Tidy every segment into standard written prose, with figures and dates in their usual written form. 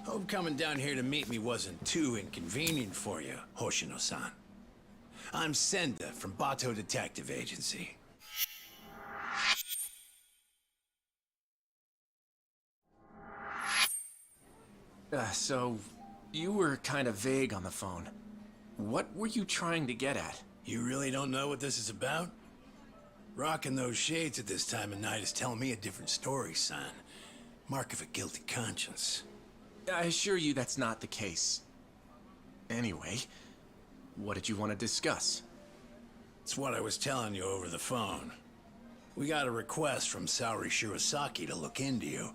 Hope coming down here to meet me wasn't too inconvenient for you, Hoshino-san. I'm Senda from Bato Detective Agency. So, you were kind of vague on the phone. What were you trying to get at? You really don't know what this is about? Rocking those shades at this time of night is telling me a different story, son. Mark of a guilty conscience. I assure you that's not the case. Anyway, what did you want to discuss? It's what I was telling you over the phone. We got a request from Saori Shirosaki to look into you,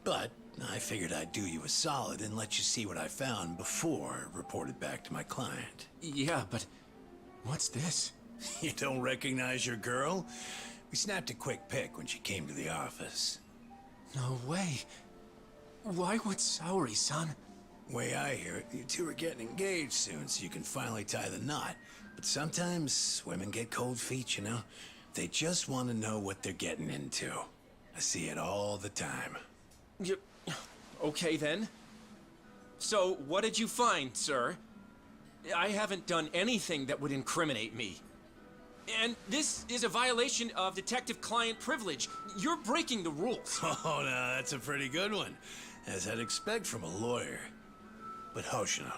but I figured I'd do you a solid and let you see what I found before I reported back to my client. Yeah, but what's this? You don't recognize your girl? We snapped a quick pic when she came to the office. No way. Why would Saori-san? Way I hear it, you two are getting engaged soon so you can finally tie the knot. But sometimes women get cold feet, you know? They just want to know what they're getting into. I see it all the time. Okay then. So, what did you find, sir? I haven't done anything that would incriminate me. And this is a violation of detective-client privilege. You're breaking the rules. Oh, no, that's a pretty good one, as I'd expect from a lawyer. But Hoshino,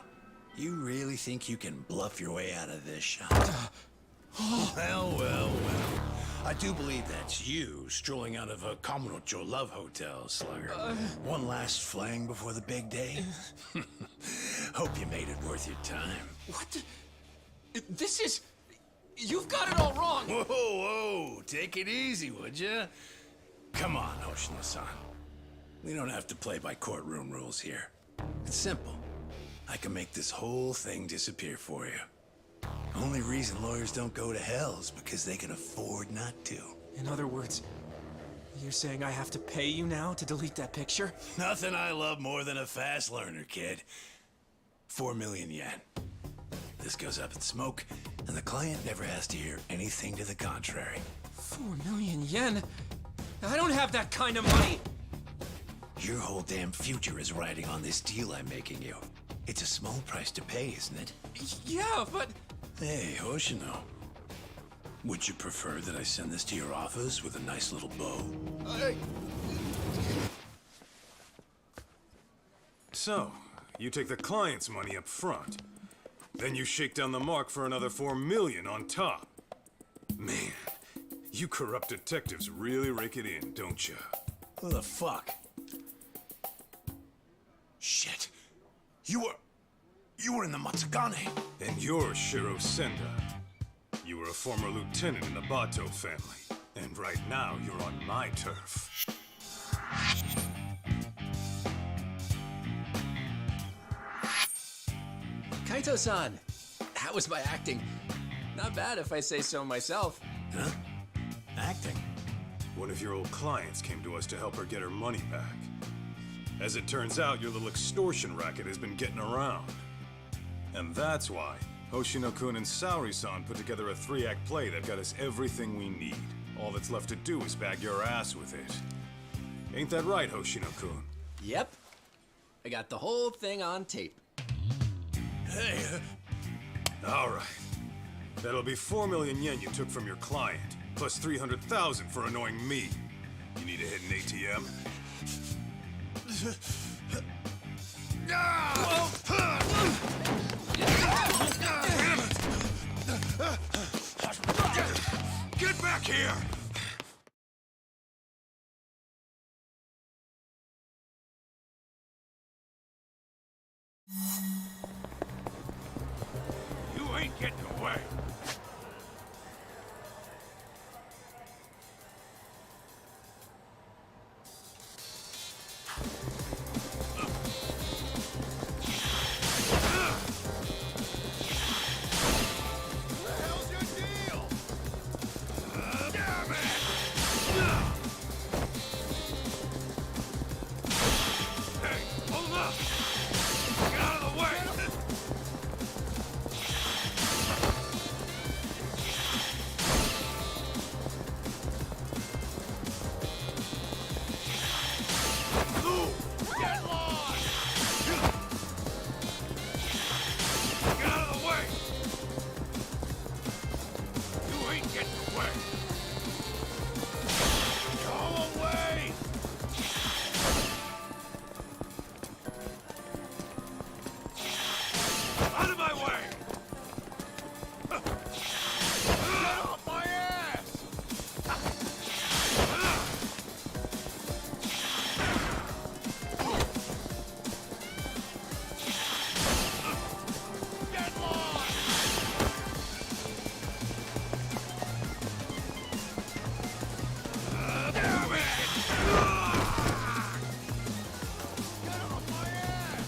you really think you can bluff your way out of this shop? Well. I do believe that's you strolling out of a Kamurocho love hotel, Slugger. One last fling before the big day? Hope you made it worth your time. What the... This is... You've got it all wrong! Whoa, take it easy, would ya? Come on, Hoshino-san. We don't have to play by courtroom rules here. It's simple. I can make this whole thing disappear for you. Only reason lawyers don't go to hell is because they can afford not to. In other words, you're saying I have to pay you now to delete that picture? Nothing I love more than a fast learner, kid. 4 million yen. This goes up in smoke, and the client never has to hear anything to the contrary. 4 million yen? I don't have that kind of money! Your whole damn future is riding on this deal I'm making you. It's a small price to pay, isn't it? Yeah, but... Hey, Hoshino. Would you prefer that I send this to your office with a nice little bow? So, you take the client's money up front. Then you shake down the mark for another 4 million on top. Man, you corrupt detectives really rake it in, don't you? Who the fuck? Shit. You were in the Matsugane. And you're Shiro Senda. You were a former lieutenant in the Bato family. And right now, you're on my turf. Kaito San, how was my acting? Not bad if I say so myself. Huh? Acting? One of your old clients came to us to help her get her money back. As it turns out, your little extortion racket has been getting around. And that's why Hoshino-kun and Saori-san put together a 3-act play that got us everything we need. All that's left to do is bag your ass with it. Ain't that right, Hoshino-kun? Yep. I got the whole thing on tape. Hey, All right. That'll be 4 million yen you took from your client, plus 300,000 for annoying me. You need to hit an ATM? Get back here! You ain't getting away. What the hell's your deal? Damn it! Get lost! Get out of the way! You ain't getting away! Go away! Out of my way! Get off my ass! Get lost! Damn it! Get off my ass!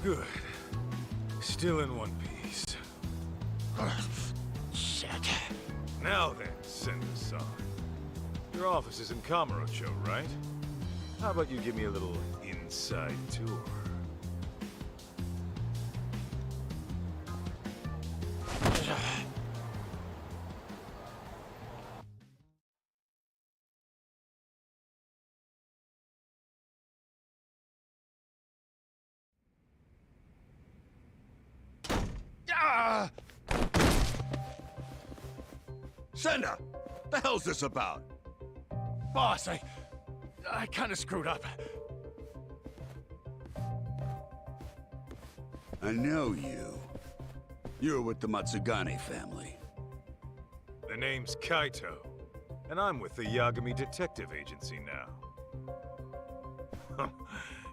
Good. Still in one piece. Shit. Now then, Sender-san. Your office is in Kamurocho, right? How about you give me a little inside tour? Senda! The hell's this about? Boss, I kind of screwed up. I know you. You're with the Matsugane family. The name's Kaito, and I'm with the Yagami Detective Agency now.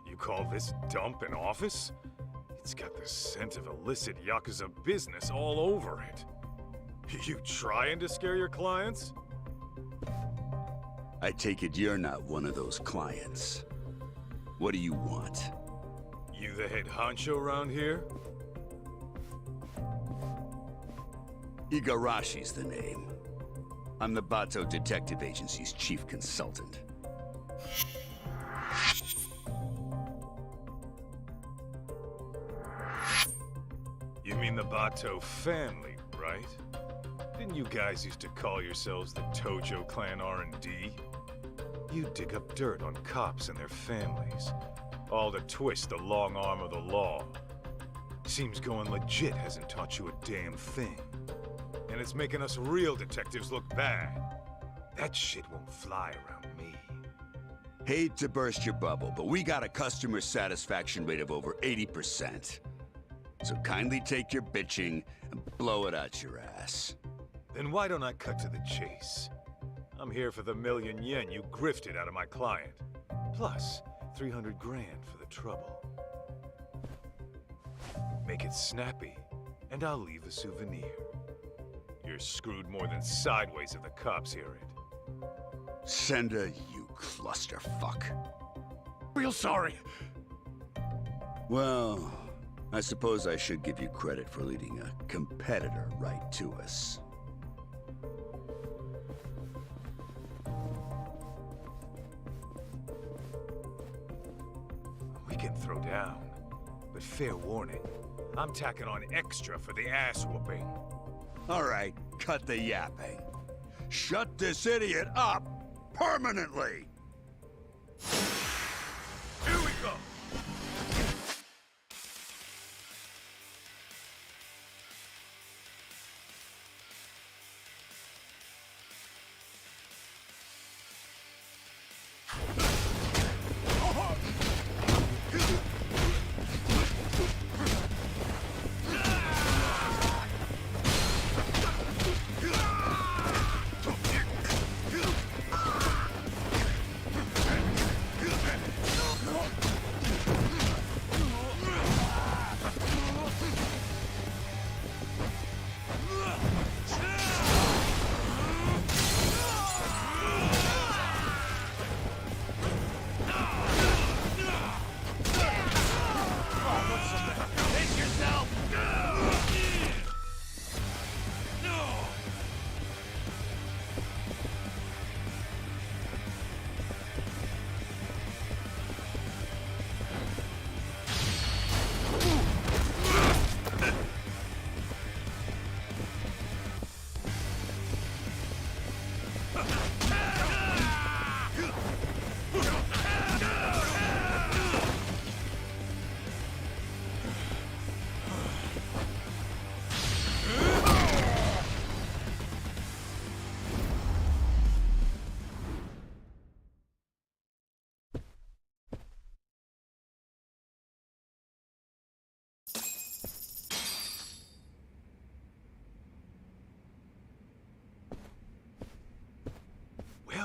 You call this dump an office? It's got the scent of illicit Yakuza business all over it. You trying to scare your clients? I take it you're not one of those clients. What do you want? You the head honcho around here? Igarashi's the name. I'm the Bato Detective Agency's chief consultant. You mean the Bato family, right? Didn't you guys used to call yourselves the Tojo Clan R&D? You dig up dirt on cops and their families, all to twist the long arm of the law. Seems going legit hasn't taught you a damn thing. And it's making us real detectives look bad. That shit won't fly around me. Hate to burst your bubble, but we got a customer satisfaction rate of over 80%. So kindly take your bitching and blow it out your ass. Then why don't I cut to the chase? I'm here for the million yen you grifted out of my client. Plus, 300 grand for the trouble. Make it snappy, and I'll leave a souvenir. You're screwed more than sideways if the cops hear it. Senda, you clusterfuck. Real sorry. Well, I suppose I should give you credit for leading a competitor right to us. We can throw down, but fair warning, I'm tacking on extra for the ass whooping. All right, cut the yapping. Shut this idiot up permanently! Here we go!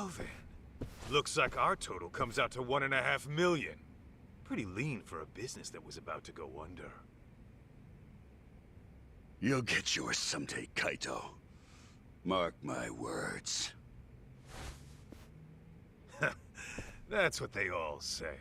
Well then, looks like our total comes out to 1.5 million. Pretty lean for a business that was about to go under. You'll get yours someday, Kaito. Mark my words. That's what they all say.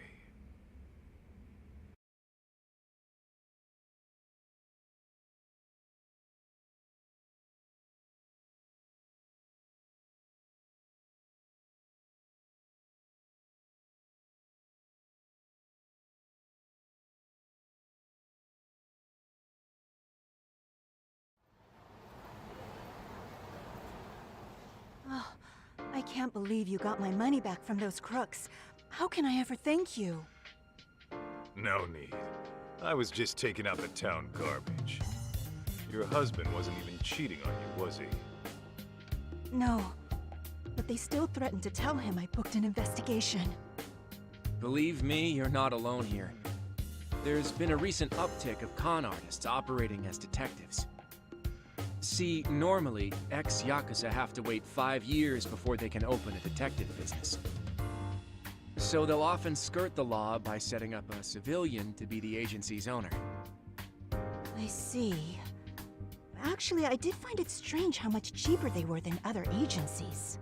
I can't believe you got my money back from those crooks. How can I ever thank you? No need. I was just taking out the town garbage. Your husband wasn't even cheating on you, was he? No, but they still threatened to tell him I booked an investigation. Believe me, you're not alone here. There's been a recent uptick of con artists operating as detectives. See, normally, ex-Yakuza have to wait 5 years before they can open a detective business. So they'll often skirt the law by setting up a civilian to be the agency's owner. I see. Actually, I did find it strange how much cheaper they were than other agencies.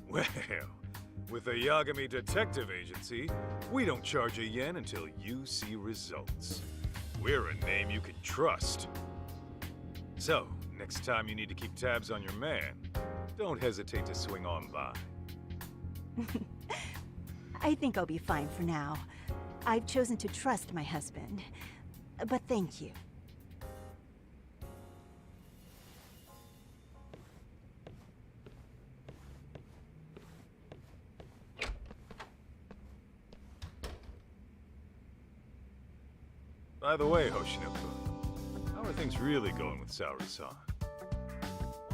Well, with the Yagami Detective Agency, we don't charge a yen until you see results. We're a name you can trust. So, next time you need to keep tabs on your man, don't hesitate to swing on by. I think I'll be fine for now. I've chosen to trust my husband. But thank you. By the way, Hoshino-kun, how are things really going with Saori-san?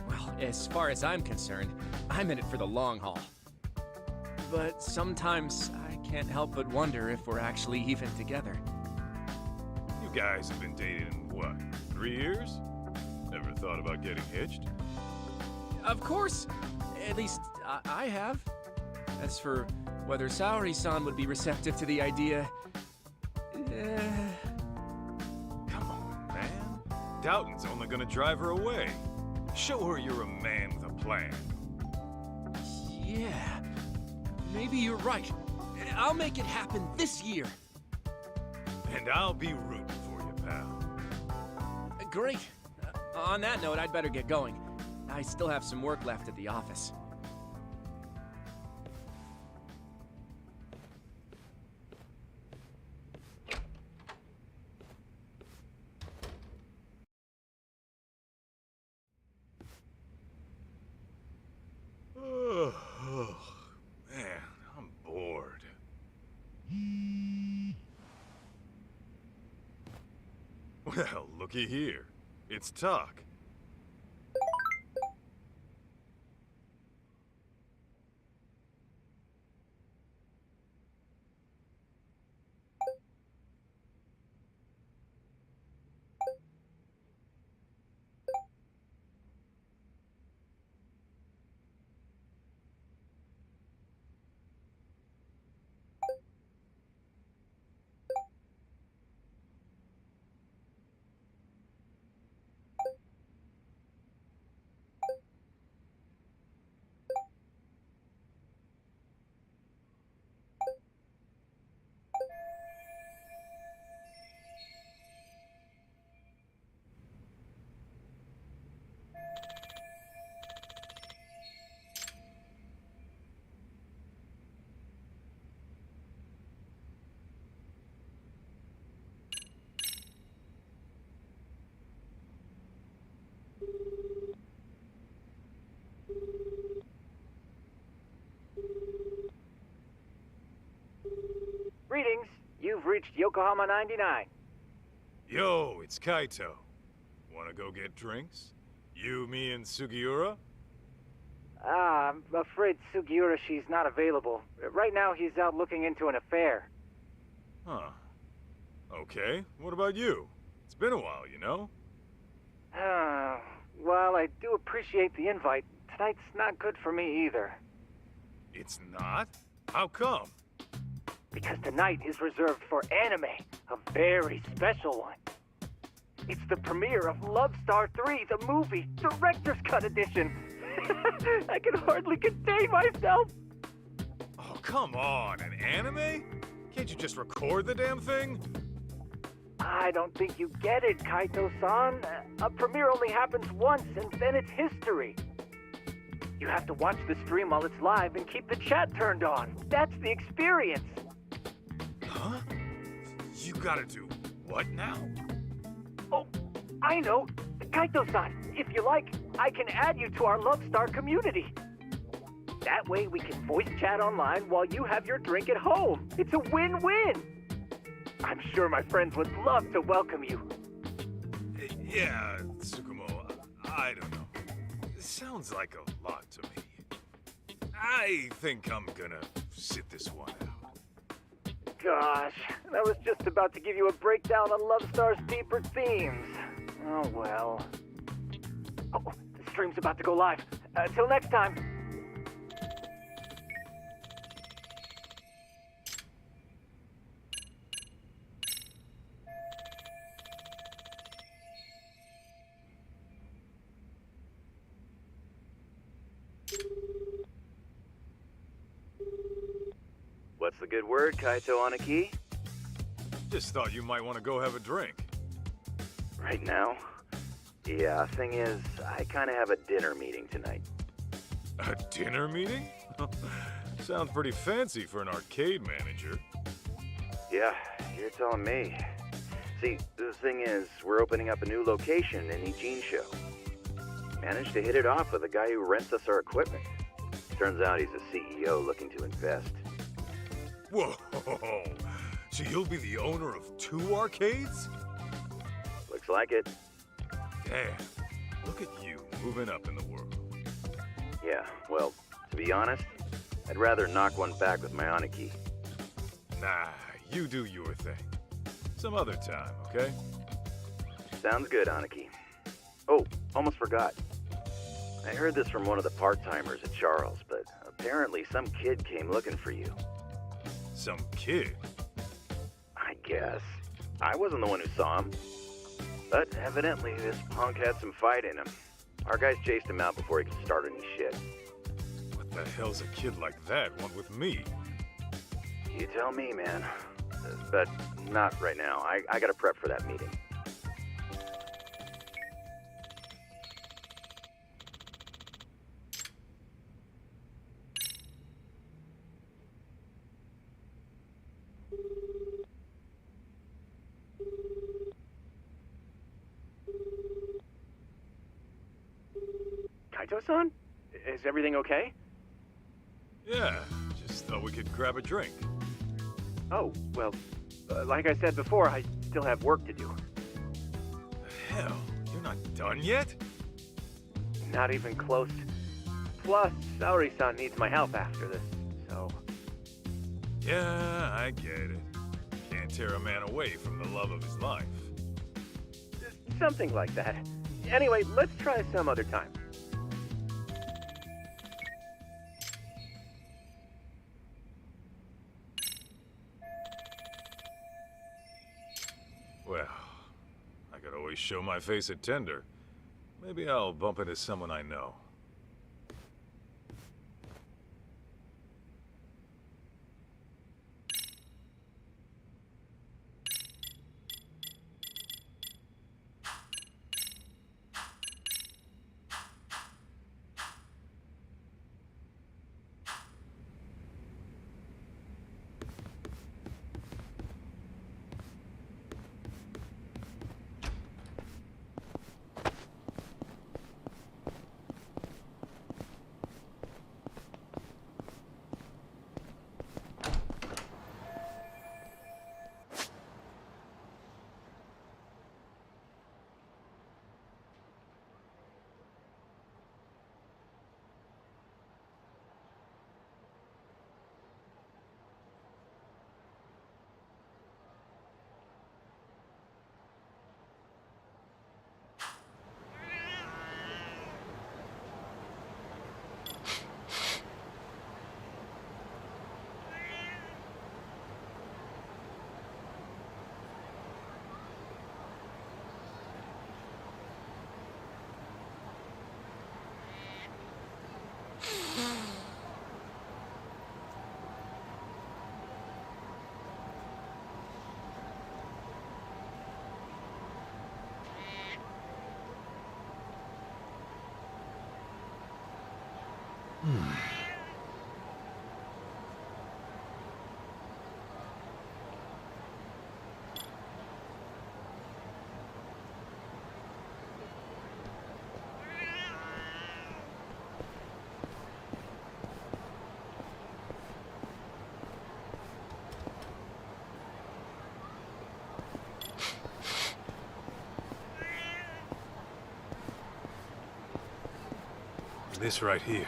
Well, as far as I'm concerned, I'm in it for the long haul. But sometimes I can't help but wonder if we're actually even together. You guys have been dating, what, 3 years? Ever thought about getting hitched? Of course! At least, I have. As for whether Saori-san would be receptive to the idea... Come on, man. Doubting's only gonna drive her away. Show her you're a man with a plan. Yeah, maybe you're right. I'll make it happen this year. And I'll be rooting for you, pal. Great. On that note, I'd better get going. I still have some work left at the office. Oh, man, I'm bored. Well, looky here. It's talk. Greetings. You've reached Yokohama 99. Yo, it's Kaito. Wanna go get drinks? You, me, and Sugiura? I'm afraid Sugiura, she's not available. Right now, he's out looking into an affair. Huh. Okay, what about you? It's been a while, you know? Well, I do appreciate the invite. Tonight's not good for me either. It's not? How come? Because tonight is reserved for anime, a very special one. It's the premiere of Love Star 3, the movie, Director's Cut Edition. I can hardly contain myself. Oh, come on, an anime? Can't you just record the damn thing? I don't think you get it, Kaito San. A premiere only happens once, and then it's history. You have to watch the stream while it's live and keep the chat turned on. That's the experience. Huh? You gotta do what now? Oh, I know. Kaito-san, if you like, I can add you to our Love Star community. That way we can voice chat online while you have your drink at home. It's a win-win. I'm sure my friends would love to welcome you. Yeah, Tsukumo, I don't know. It sounds like a lot to me. I think I'm gonna sit this one out. Gosh, I was just about to give you a breakdown on Love Star's deeper themes. Oh well. Oh, the stream's about to go live. Till next time. What's the good word, Kaito Aniki? Just thought you might want to go have a drink. Right now? Yeah, thing is, I kinda have a dinner meeting tonight. A dinner meeting? Sounds pretty fancy for an arcade manager. Yeah, you're telling me. See, the thing is, we're opening up a new location in Ijincho. Managed to hit it off with a guy who rents us our equipment. Turns out he's a CEO looking to invest. Whoa! So you'll be the owner of 2 arcades? Looks like it. Damn, look at you moving up in the world. Yeah, well, to be honest, I'd rather knock one back with my Aniki. Nah, you do your thing. Some other time, okay? Sounds good, Aniki. Oh, almost forgot. I heard this from one of the part-timers at Charles, but apparently some kid came looking for you. Some kid? I guess. I wasn't the one who saw him. But evidently this punk had some fight in him. Our guys chased him out before he could start any shit. What the hell's a kid like that want with me? You tell me, man. But not right now. I gotta prep for that meeting. Kaito-san? Is everything okay? Yeah, just thought we could grab a drink. Oh, well, like I said before, I still have work to do. The hell? You're not done yet? Not even close. Plus, Saori-san needs my help after this, so... Yeah, I get it. Can't tear a man away from the love of his life. Something like that. Anyway, let's try some other time. Well, I could always show my face at Tender. Maybe I'll bump into someone I know. This right here.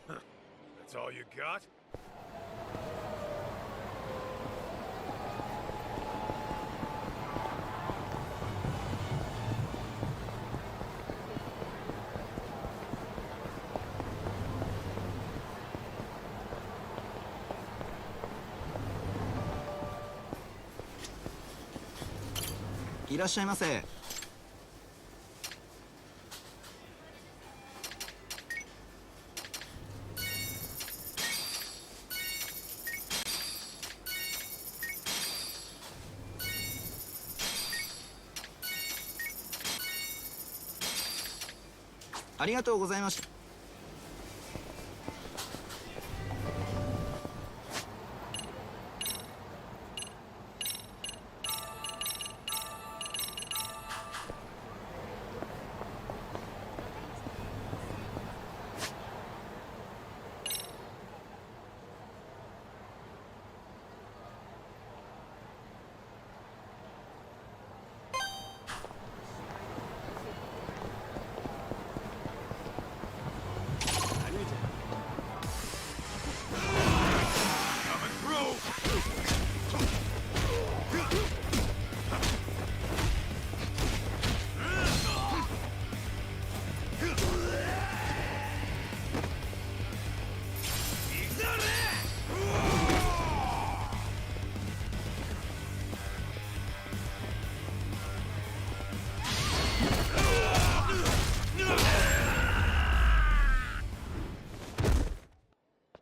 Huh? That's all you got?いらっしゃいませ。ありがとうございました。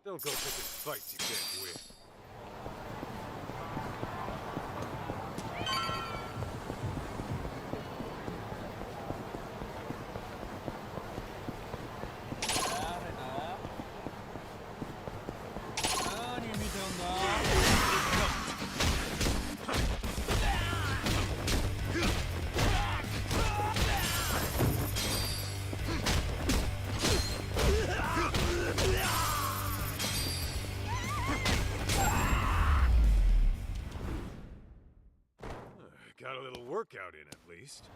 Don't go picking fights you can't win. Got a little workout in at least.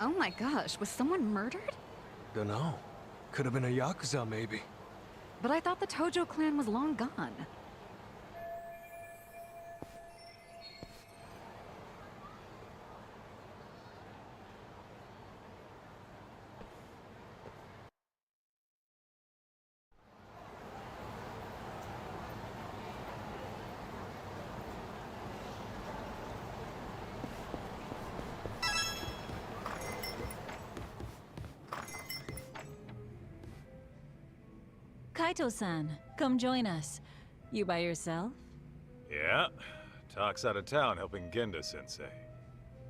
Oh my gosh, was someone murdered? Dunno. Could have been a Yakuza, maybe. But I thought the Tojo clan was long gone. Kaito San, come join us. You by yourself? Yeah. Talk's out of town helping Genda Sensei.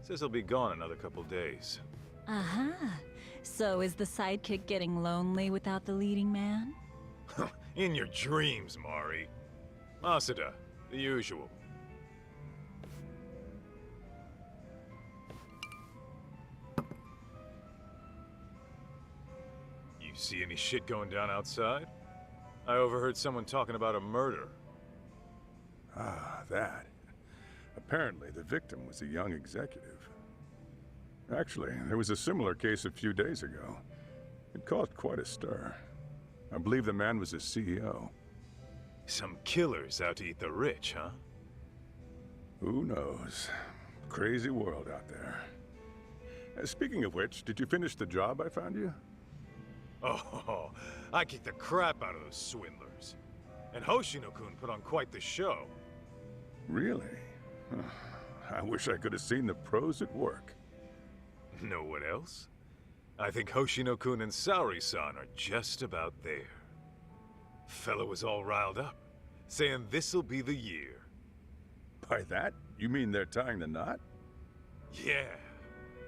Says he'll be gone another couple days. Uh-huh. So is the sidekick getting lonely without the leading man? In your dreams, Mari. Masada, the usual. You see any shit going down outside? I overheard someone talking about a murder. Ah, that. Apparently, the victim was a young executive. Actually, there was a similar case a few days ago. It caused quite a stir. I believe the man was a CEO. Some killers out to eat the rich, huh? Who knows? Crazy world out there. Speaking of which, did you finish the job I found you? Oh, I kicked the crap out of those swindlers. And Hoshino-kun put on quite the show. Really? I wish I could have seen the pros at work. Know what else? I think Hoshino-kun and Saori-san are just about there. Fella was all riled up, saying this'll be the year. By that, you mean they're tying the knot? Yeah.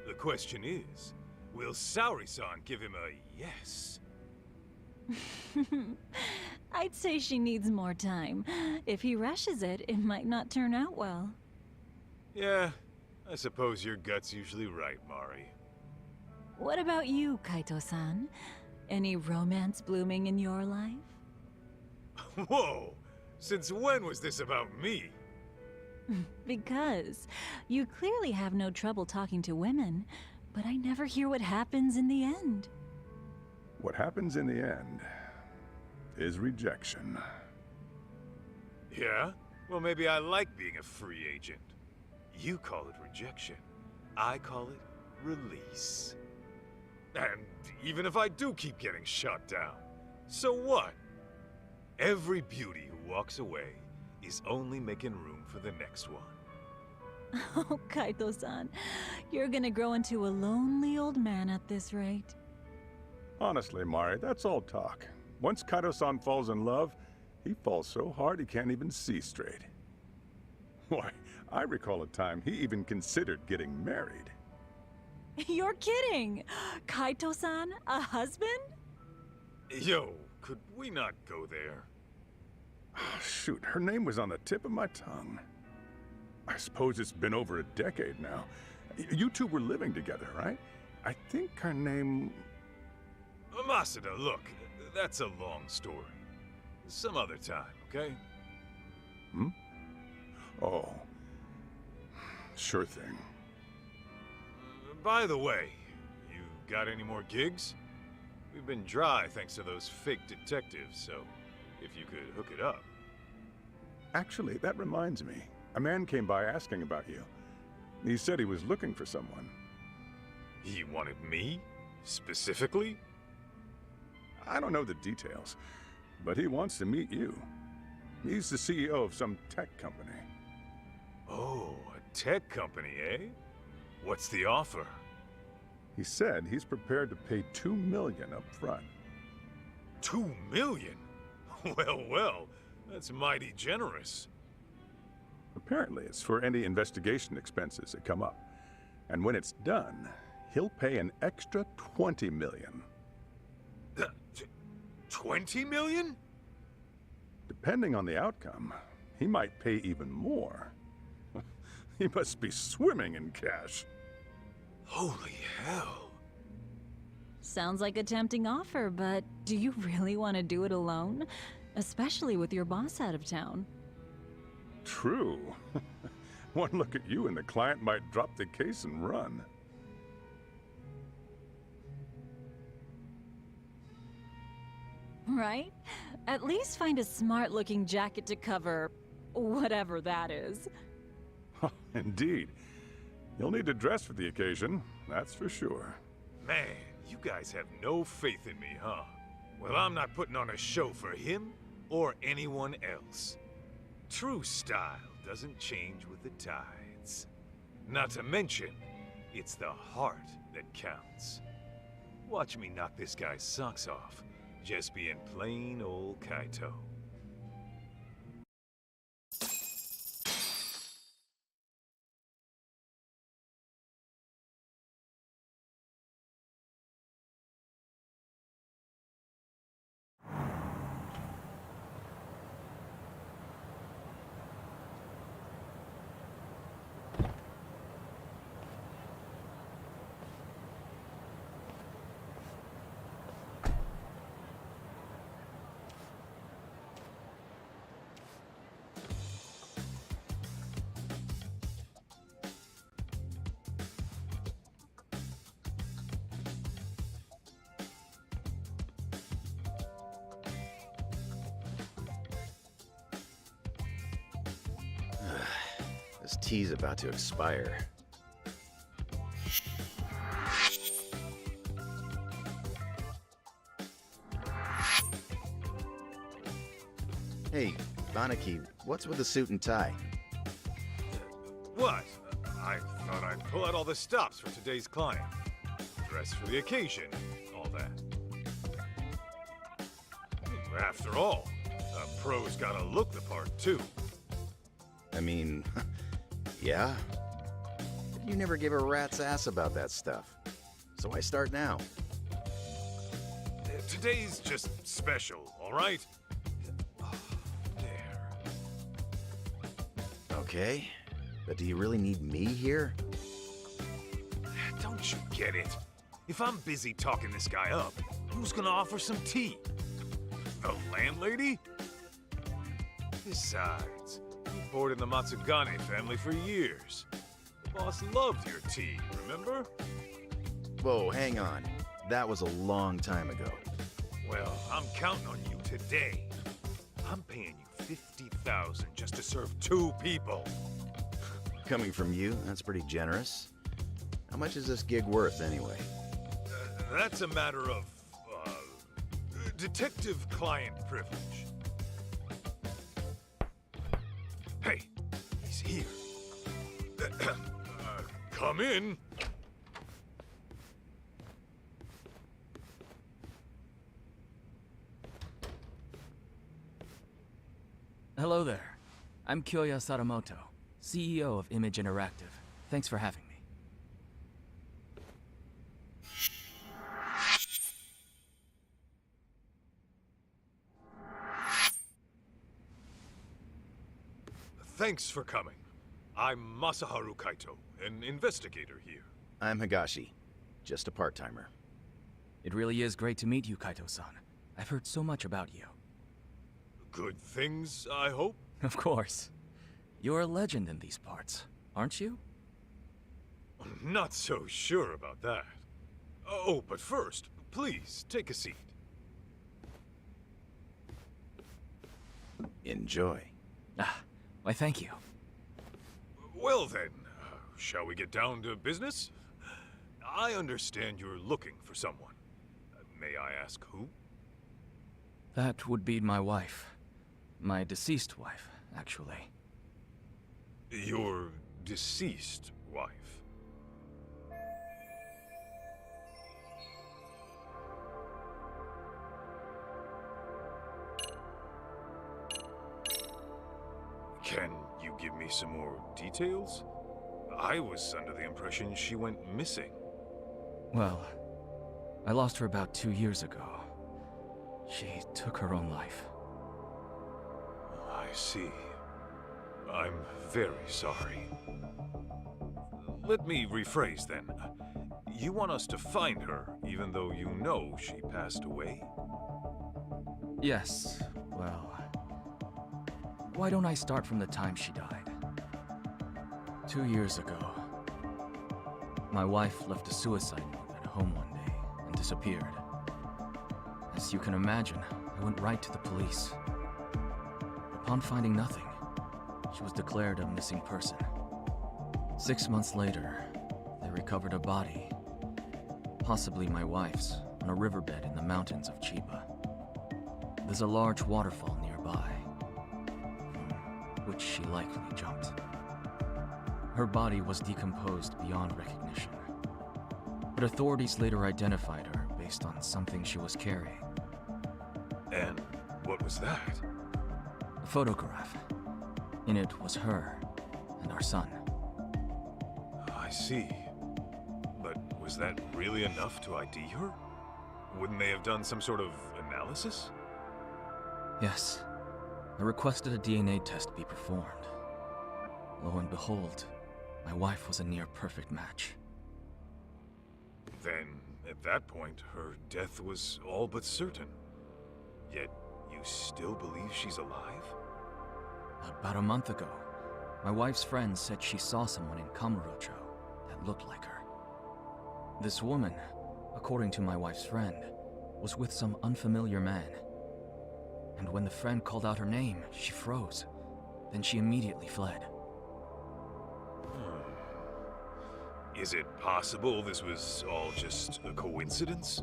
The question is, will Saori-san give him a yes? I'd say she needs more time. If he rushes it, it might not turn out well. Yeah, I suppose your gut's usually right, Mari. What about you, Kaito-san? Any romance blooming in your life? Whoa! Since when was this about me? Because you clearly have no trouble talking to women, but I never hear what happens in the end. What happens in the end is rejection. Yeah? Well, maybe I like being a free agent. You call it rejection. I call it release. And even if I do keep getting shot down, so what? Every beauty who walks away is only making room for the next one. Oh, Kaito-san, you're gonna grow into a lonely old man at this rate. Honestly, Mari, that's all talk. Once Kaito-san falls in love, he falls so hard he can't even see straight. Why, I recall a time he even considered getting married. You're kidding! Kaito-san, a husband? Yo, could we not go there? Shoot, her name was on the tip of my tongue. I suppose it's been over a decade now. You two were living together, right? I think her name... Masada, look, that's a long story. Some other time, okay? Hmm? Oh. Sure thing. By the way, you got any more gigs? We've been dry thanks to those fake detectives, so if you could hook it up. Actually, that reminds me. A man came by asking about you. He said he was looking for someone. He wanted me? Specifically? I don't know the details, but he wants to meet you. He's the CEO of some tech company. Oh, a tech company, eh? What's the offer? He said he's prepared to pay $2 million up front. $2 million? Well, well, that's mighty generous. Apparently, it's for any investigation expenses that come up. And when it's done, he'll pay an extra $20 million. 20 million? Depending on the outcome, he might pay even more. He must be swimming in cash. Holy hell. Sounds like a tempting offer, but do you really want to do it alone? Especially with your boss out of town. True. One look at you and the client might drop the case and run. Right? At least find a smart-looking jacket to cover whatever that is. Indeed. You'll need to dress for the occasion, that's for sure. Man, you guys have no faith in me, huh? Well, I'm not putting on a show for him or anyone else. True style doesn't change with the tides. Not to mention, it's the heart that counts. Watch me knock this guy's socks off, just being plain old Kaito. This tea's about to expire. Hey, Banaki, what's with the suit and tie? What? I thought I'd pull out all the stops for today's client. Dress for the occasion, all that. After all, a pro's gotta look the part, too. I mean, yeah. But you never give a rat's ass about that stuff. So I start now. Today's just special, all right? There. Okay, but do you really need me here? Don't you get it? If I'm busy talking this guy up, who's gonna offer some tea? The landlady? Besides, you bored in the Matsugane family for years. The boss loved your tea, remember? Whoa, hang on. That was a long time ago. Well, I'm counting on you today. I'm paying you 50,000 just to serve 2 people. Coming from you, that's pretty generous. How much is this gig worth, anyway? That's a matter of, detective-client privilege. Hey, he's here. Come in. Hello there. I'm Kyoya Sadamoto, CEO of Image Interactive. Thanks for having me. Thanks for coming. I'm Masaharu Kaito, an investigator here. I'm Higashi, just a part-timer. It really is great to meet you, Kaito-san. I've heard so much about you. Good things, I hope? Of course. You're a legend in these parts, aren't you? Not so sure about that. Oh, but first, please, take a seat. Enjoy. Ah, why thank you. Well then, shall we get down to business? I understand you're looking for someone. May I ask who? That would be my wife. My deceased wife, actually. Your deceased wife? Can you give me some more details? I was under the impression she went missing. Well, I lost her about 2 years ago. She took her own life. I see. I'm very sorry. Let me rephrase then. You want us to find her, even though you know she passed away? Yes, well... Why don't I start from the time she died? 2 years ago, my wife left a suicide note at home one day and disappeared. As you can imagine, I went right to the police. Upon finding nothing, she was declared a missing person. 6 months later, they recovered a body, possibly my wife's, on a riverbed in the mountains of Chiba. There's a large waterfall nearby, from which she likely jumped. Her body was decomposed beyond recognition, but authorities later identified her based on something she was carrying. And what was that? A photograph. In it was her and our son. I see. But was that really enough to ID her? Wouldn't they have done some sort of analysis? Yes. I requested a DNA test be performed. Lo and behold, my wife was a near-perfect match. Then, at that point, her death was all but certain. Yet, you still believe she's alive? About a month ago, my wife's friend said she saw someone in Kamurocho that looked like her. This woman, according to my wife's friend, was with some unfamiliar man. And when the friend called out her name, she froze. Then she immediately fled. Is it possible this was all just a coincidence?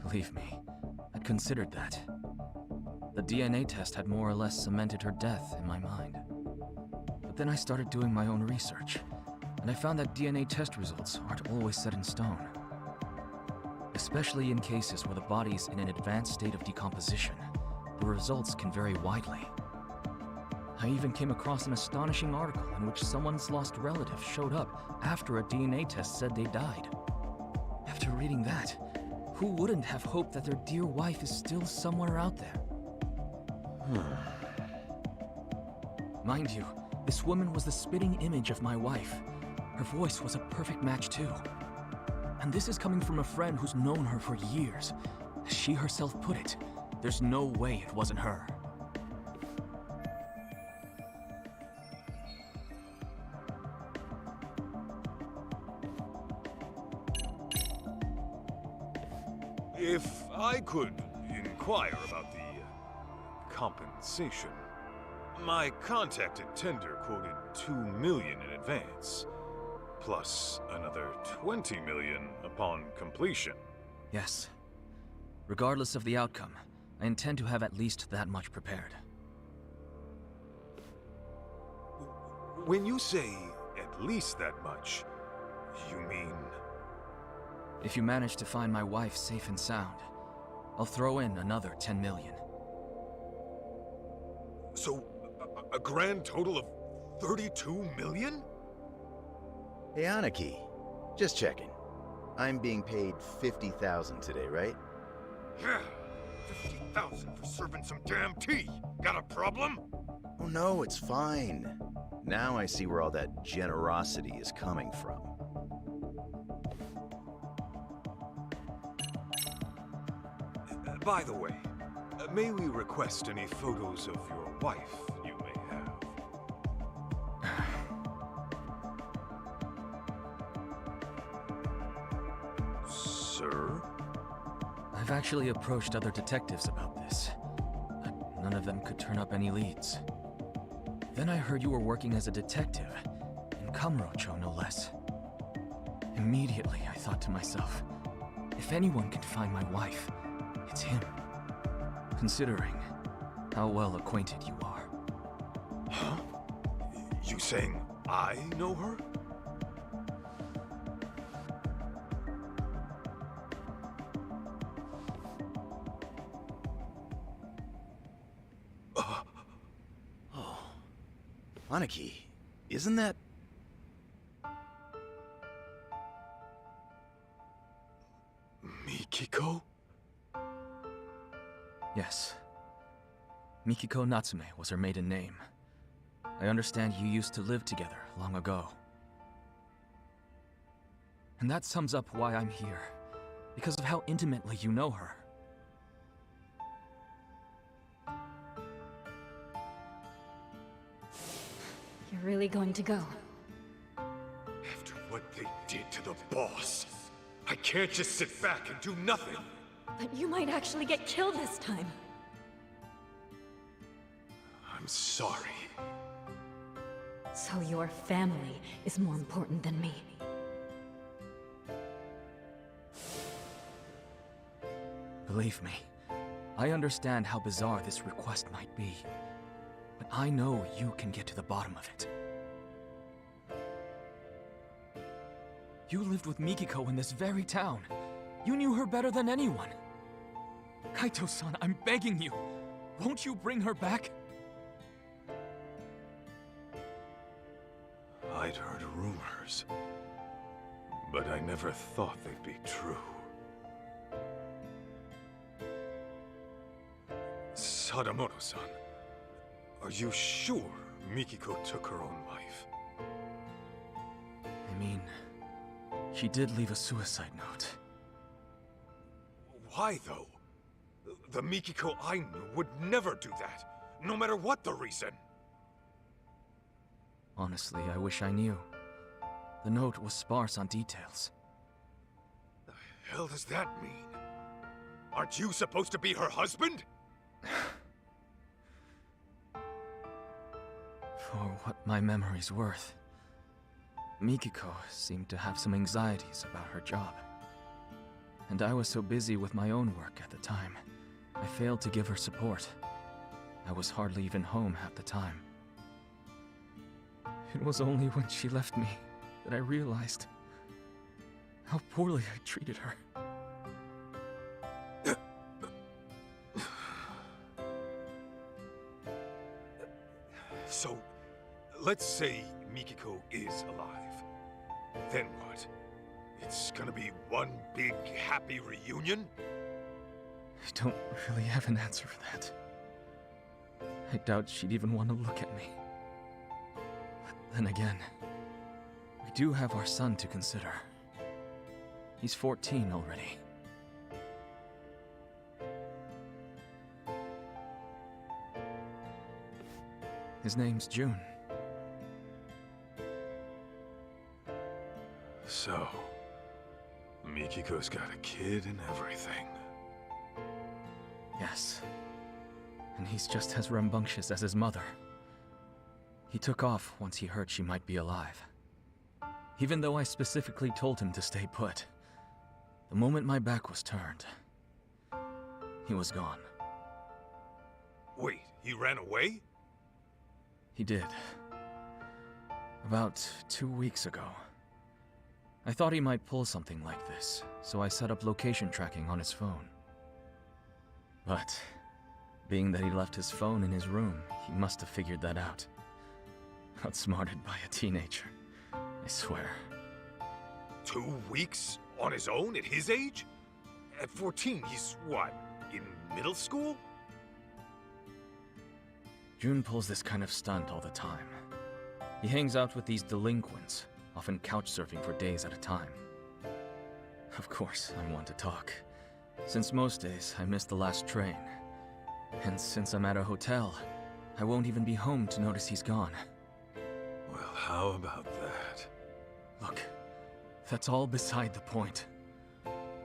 Believe me, I'd considered that. The DNA test had more or less cemented her death in my mind. But then I started doing my own research, and I found that DNA test results aren't always set in stone. Especially in cases where the body's in an advanced state of decomposition, the results can vary widely. I even came across an astonishing article in which someone's lost relative showed up after a DNA test said they died. After reading that, who wouldn't have hoped that their dear wife is still somewhere out there? Mind you, this woman was the spitting image of my wife. Her voice was a perfect match too. And this is coming from a friend who's known her for years. As she herself put it, there's no way it wasn't her. If I could inquire about the compensation. My contact at Tender quoted $2 million in advance, plus another $20 million upon completion. Yes. Regardless of the outcome, I intend to have at least that much prepared. When you say at least that much, you mean... If you manage to find my wife safe and sound, I'll throw in another $10 million. So, a grand total of $32 million? Hey, Aniki. Just checking. I'm being paid $50,000 today, right? Yeah, $50,000 for serving some damn tea. Got a problem? Oh no, it's fine. Now I see where all that generosity is coming from. By the way, may we request any photos of your wife you may have? Sir? I've actually approached other detectives about this, but none of them could turn up any leads. Then I heard you were working as a detective, in Kamurocho no less. Immediately I thought to myself, if anyone can find my wife, it's him. Considering how well acquainted you are. Huh? You saying I know her? Oh. Aniki, isn't that... Mikiko? Yes. Mikiko Natsume was her maiden name. I understand you used to live together long ago. And that sums up why I'm here. Because of how intimately you know her. You're really going to go? After what they did to the boss, I can't just sit back and do nothing. But you might actually get killed this time. I'm sorry. So your family is more important than me. Believe me, I understand how bizarre this request might be. But I know you can get to the bottom of it. You lived with Mikiko in this very town. You knew her better than anyone. Kaito-san, I'm begging you. Won't you bring her back? I'd heard rumors, but I never thought they'd be true. Sadamoto-san, are you sure Mikiko took her own life? I mean, she did leave a suicide note. Why, though? The Mikiko I knew would never do that, no matter what the reason. Honestly, I wish I knew. The note was sparse on details. The hell does that mean? Aren't you supposed to be her husband? For what my memory's worth, Mikiko seemed to have some anxieties about her job. And I was so busy with my own work at the time, I failed to give her support. I was hardly even home half the time. It was only when she left me that I realized how poorly I treated her. So, let's say Mikiko is alive. Then what? It's gonna be one big happy reunion? I don't really have an answer for that. I doubt she'd even want to look at me. But then again, we do have our son to consider. He's 14 already. His name's June. So, Mikiko's got a kid and everything. Yes. And he's just as rambunctious as his mother. He took off once he heard she might be alive. Even though I specifically told him to stay put, the moment my back was turned, he was gone. Wait, he ran away? He did. About 2 weeks ago. I thought he might pull something like this, so I set up location tracking on his phone. But, being that he left his phone in his room, he must have figured that out. Outsmarted by a teenager, I swear. 2 weeks? On his own at his age? At 14, he's what, in middle school? June pulls this kind of stunt all the time. He hangs out with these delinquents, often couch surfing for days at a time. Of course, I'm one to talk, since most days I miss the last train. And since I'm at a hotel, I won't even be home to notice he's gone. Well, how about that? Look, that's all beside the point.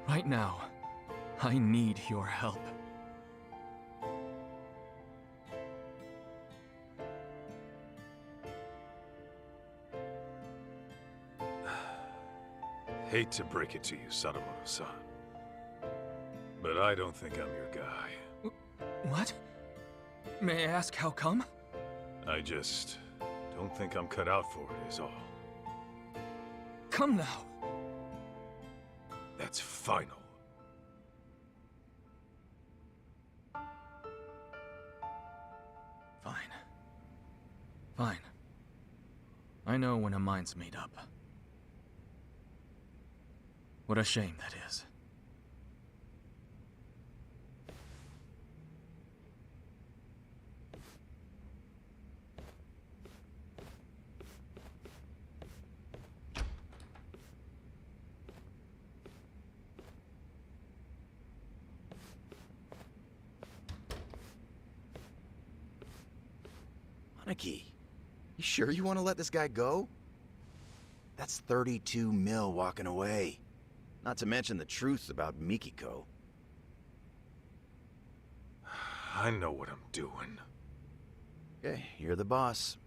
Right now, I need your help. Hate to break it to you, Sadamoto-san, but I don't think I'm your guy. What? May I ask how come? I just don't think I'm cut out for it, is all. Come now. That's final. Fine. Fine. I know when a mind's made up. What a shame that is. Aniki, you sure you want to let this guy go? That's 32 mil walking away. Not to mention the truth about Mikiko. I know what I'm doing. Okay, you're the boss.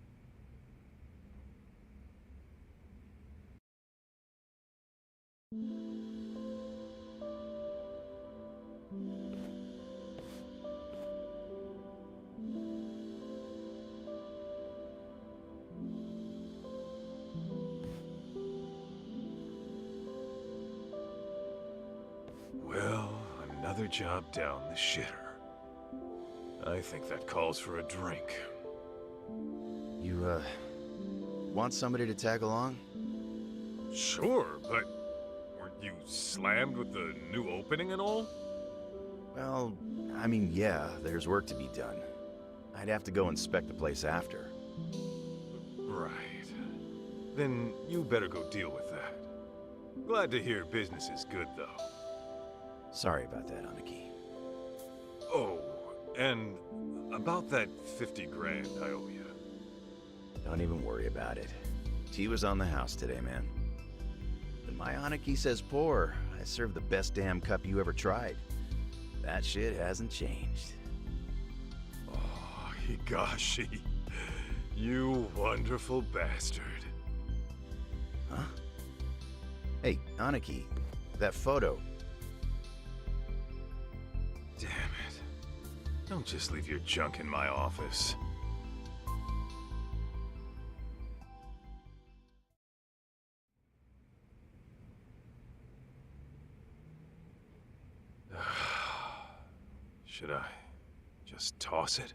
Well, another job down the shitter. I think that calls for a drink. You, want somebody to tag along? Sure, but weren't you slammed with the new opening and all? Well, I mean, yeah, there's work to be done. I'd have to go inspect the place after. Right. Then you better go deal with that. Glad to hear business is good, though. Sorry about that, Aniki. Oh, and about that 50 grand I owe you. Don't even worry about it. Tea was on the house today, man. When my Aniki says pour, I serve the best damn cup you ever tried. That shit hasn't changed. Oh, Higashi. You wonderful bastard. Huh? Hey, Aniki, that photo. Damn it. Don't just leave your junk in my office. Should I just toss it?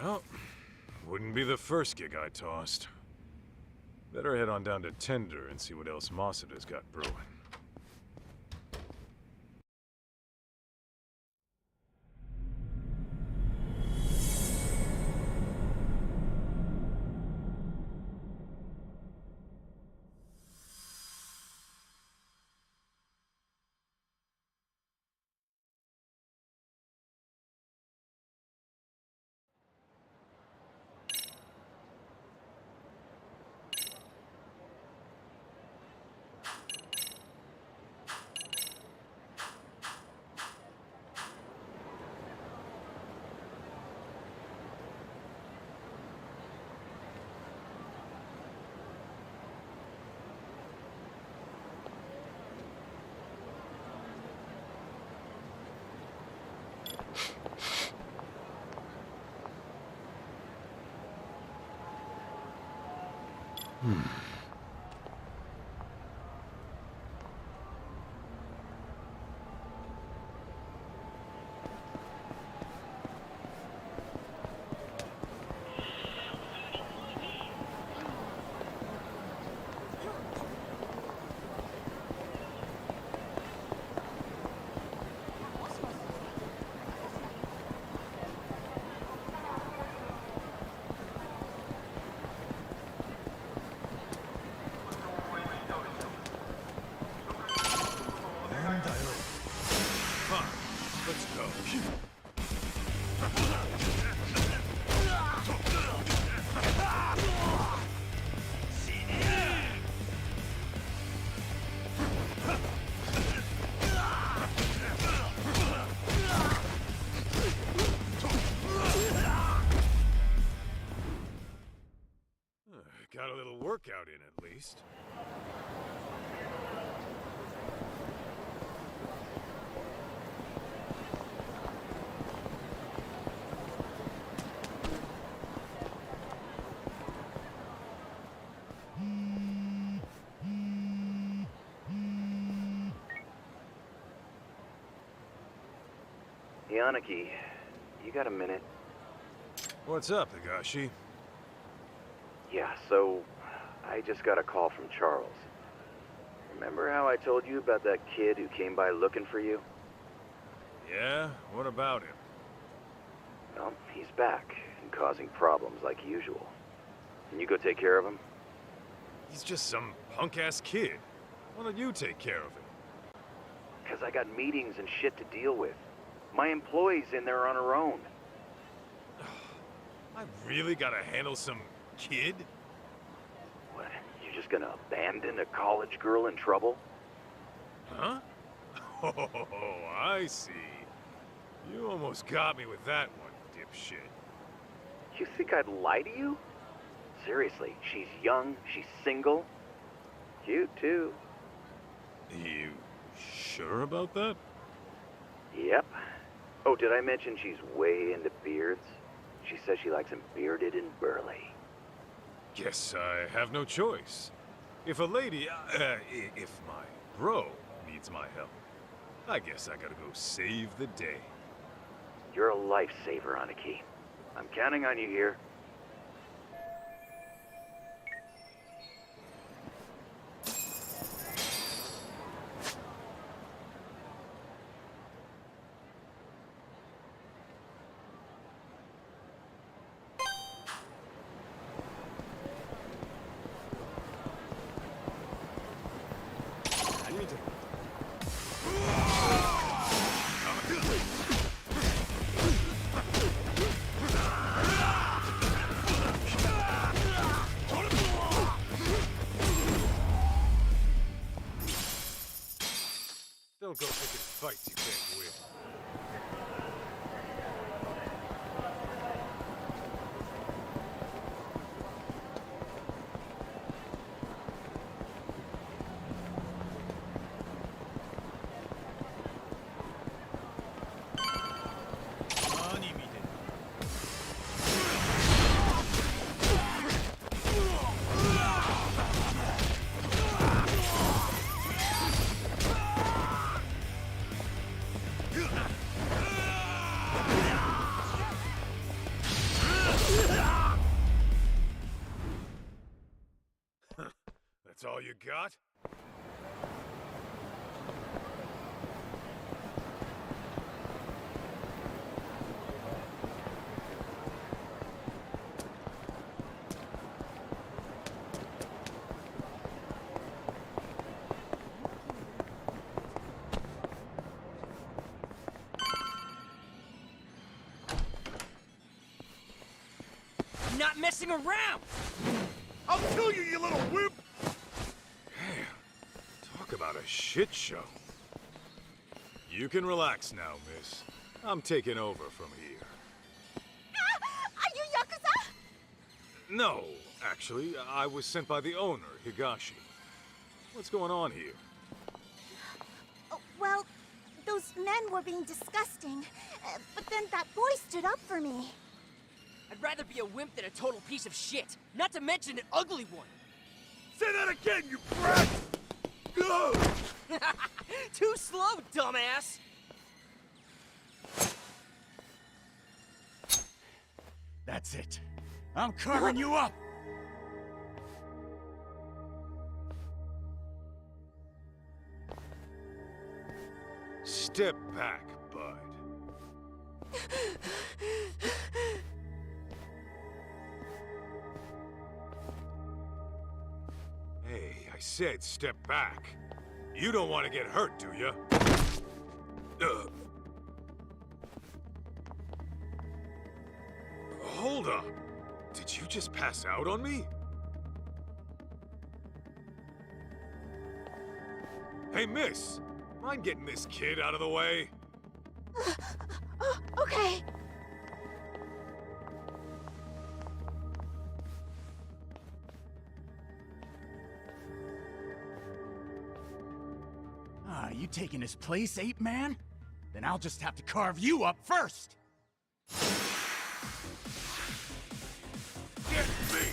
Well, wouldn't be the first gig I tossed. Better head on down to Tender and see what else Masuda's got brewing. Let's go. Got a little workout in at least. Aniki, you got a minute? What's up, Higashi? Yeah, so I just got a call from Charles. Remember how I told you about that kid who came by looking for you? Yeah? What about him? Well, he's back and causing problems like usual. Can you go take care of him? He's just some punk-ass kid. Why don't you take care of him? 'Cause I got meetings and shit to deal with. My employee's in there on her own. I really gotta handle some kid? What? You just gonna abandon a college girl in trouble? Huh? Oh, I see. You almost got me with that one, dipshit. You think I'd lie to you? Seriously, she's young, she's single. Cute, too. You sure about that? Yep. Oh, did I mention she's way into beards? She says she likes them bearded and burly. Guess I have no choice. If a lady, if my bro needs my help, I guess I gotta go save the day. You're a lifesaver, Aniki. I'm counting on you here. all you got? Not messing around! I'll kill you, you little wimp! Damn. Talk about a shit show. You can relax now, miss. I'm taking over from here. Are you Yakuza? No, actually, I was sent by the owner, Higashi. What's going on here? Oh, well, those men were being disgusting, but then that boy stood up for me. I'd rather be a wimp than a total piece of shit. Not to mention an ugly one. Say that again, you brat! Go! Too slow, dumbass! That's it. I'm carving you up! Step back, bud. Hey, I said step back. You don't want to get hurt, do you? Hold up. Did you just pass out on me? Hey, miss. Mind getting this kid out of the way? Okay. Ah, you taking his place, ape man? Then I'll just have to carve you up first! Get me!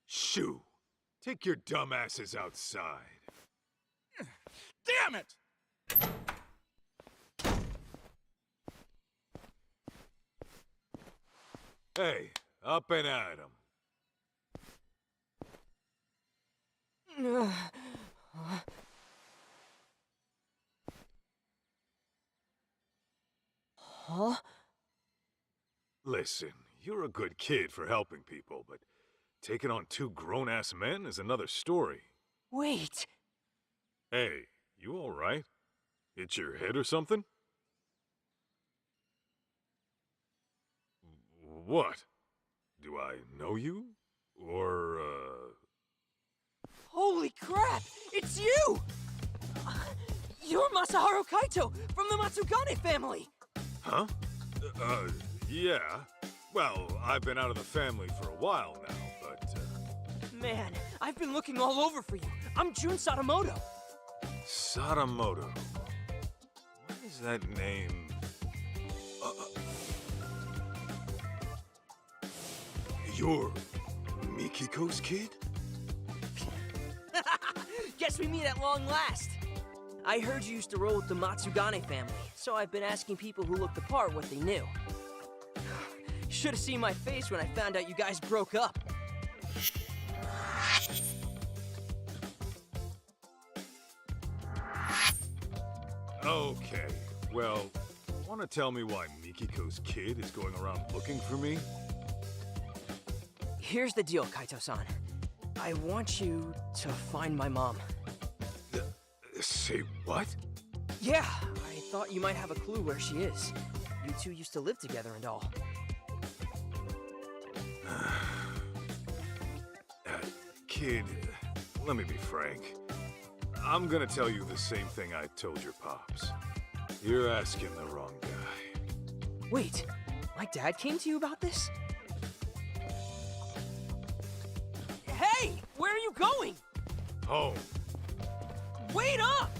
Shoo! Take your dumbasses outside. Damn it! Hey, up and at 'em. Huh? Listen, you're a good kid for helping people, but taking on two grown-ass men is another story. Wait. Hey, you all right? Hit your head or something? What? Do I know you? Or, Holy crap! It's you! You're Masaharu Kaito from the Matsugane family! Huh? Yeah. Well, I've been out of the family for a while now, but, Man, I've been looking all over for you. I'm Jun Sadamoto. Sadamoto. What is that name? You're Mikiko's kid? Guess we meet at long last. I heard you used to roll with the Matsugane family, so I've been asking people who looked the part what they knew. Should have seen my face when I found out you guys broke up. Okay, well, Want to tell me why Mikiko's kid is going around looking for me? Here's the deal, Kaito-san. I want you to find my mom. Say what? Yeah, I thought you might have a clue where she is. You two used to live together and all. Kid, let me be frank. I'm gonna tell you the same thing I told your pops. You're asking the wrong guy. Wait, my dad came to you about this? Hey, where are you going? Home. Wait up!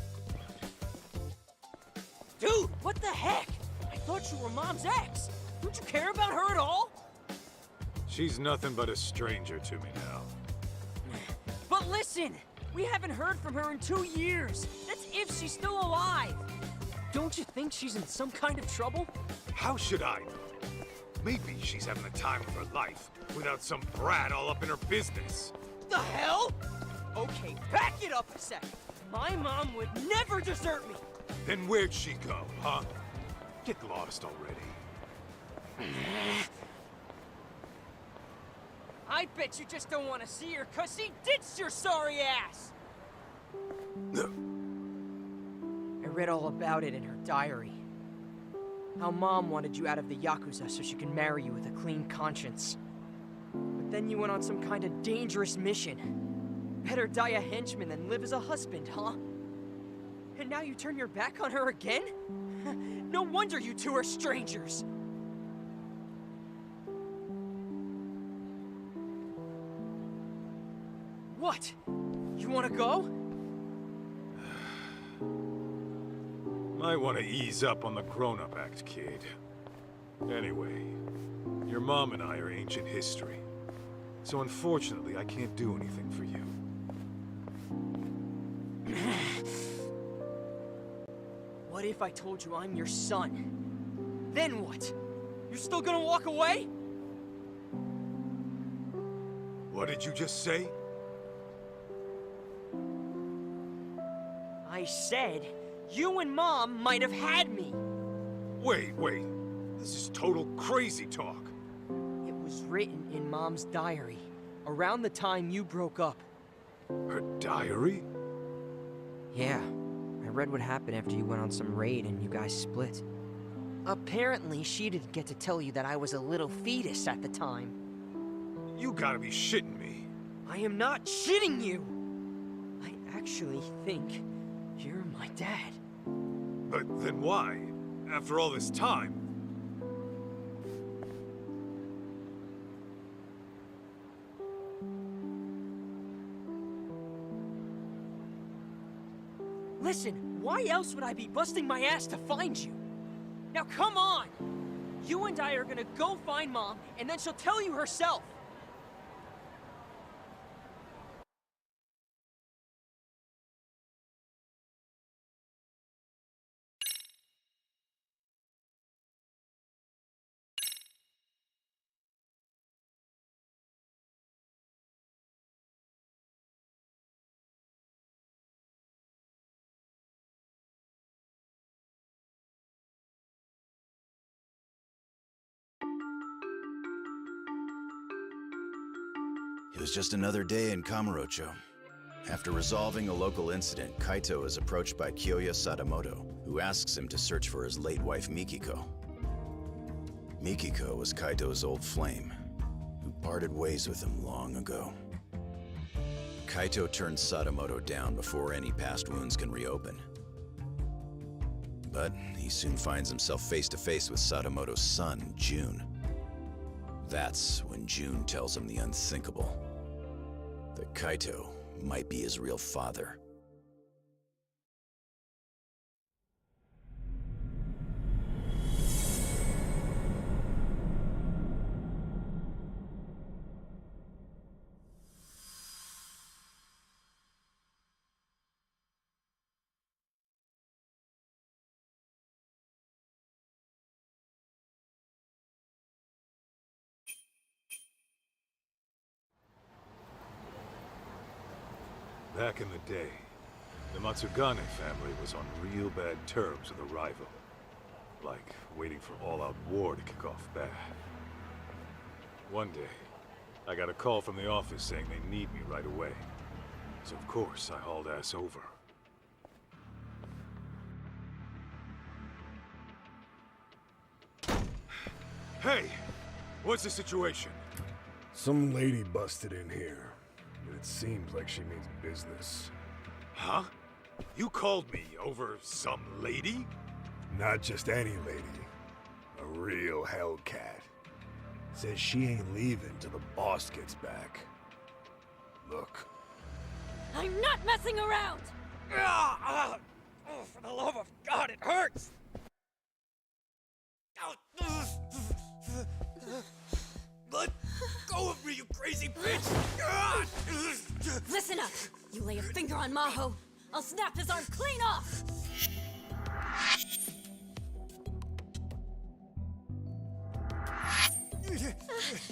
Dude, what the heck? I thought you were Mom's ex. Don't you care about her at all? She's nothing but a stranger to me now. But listen, we haven't heard from her in 2 years. That's if she's still alive. Don't you think she's in some kind of trouble? How should I know? Maybe she's having the time of her life without some brat all up in her business. The hell? Okay, back it up a second. My mom would never desert me. Then where'd she go, huh? Get lost already. I bet you just don't want to see her because she ditched your sorry ass! I read all about it in her diary. How Mom wanted you out of the Yakuza so she can marry you with a clean conscience. But then you went on some kind of dangerous mission. Better die a henchman than live as a husband, huh? And now you turn your back on her again? No wonder you two are strangers! What? You wanna go? Might want to ease up on the grown-up act, kid. Anyway, your mom and I are ancient history. So unfortunately, I can't do anything for you. What if I told you I'm your son? Then what? You're still gonna walk away? What did you just say? I said, you and Mom might have had me. Wait. This is total crazy talk. It was written in Mom's diary, around the time you broke up. Her diary? Yeah, I read what happened after you went on some raid and you guys split. Apparently, she didn't get to tell you that I was a little fetus at the time. You gotta be shitting me. I am not shitting you! I actually think you're my dad. But then why? After all this time? Listen, why else would I be busting my ass to find you? Now come on! You and I are gonna go find Mom, and then she'll tell you herself! It was just another day in Kamurocho. After resolving a local incident, Kaito is approached by Kyoya Sadamoto, who asks him to search for his late wife Mikiko. Mikiko was Kaito's old flame, who parted ways with him long ago. Kaito turns Sadamoto down before any past wounds can reopen. But he soon finds himself face to face with Sadamoto's son, June. That's when June tells him the unthinkable. That Kaito might be his real father. Back in the day, the Matsugane family was on real bad terms with a rival. Like waiting for all-out war to kick off bad. One day, I got a call from the office saying they need me right away. So of course, I hauled ass over. Hey! What's the situation? Some lady busted in here. It seems like she means business. Huh? You called me over some lady? Not just any lady. A real Hellcat. Says she ain't leaving till the boss gets back. Look. I'm not messing around! Oh, for the love of God, it hurts! Let go of me, you crazy bitch! Listen up! You lay a finger on Maho, I'll snap his arm clean off!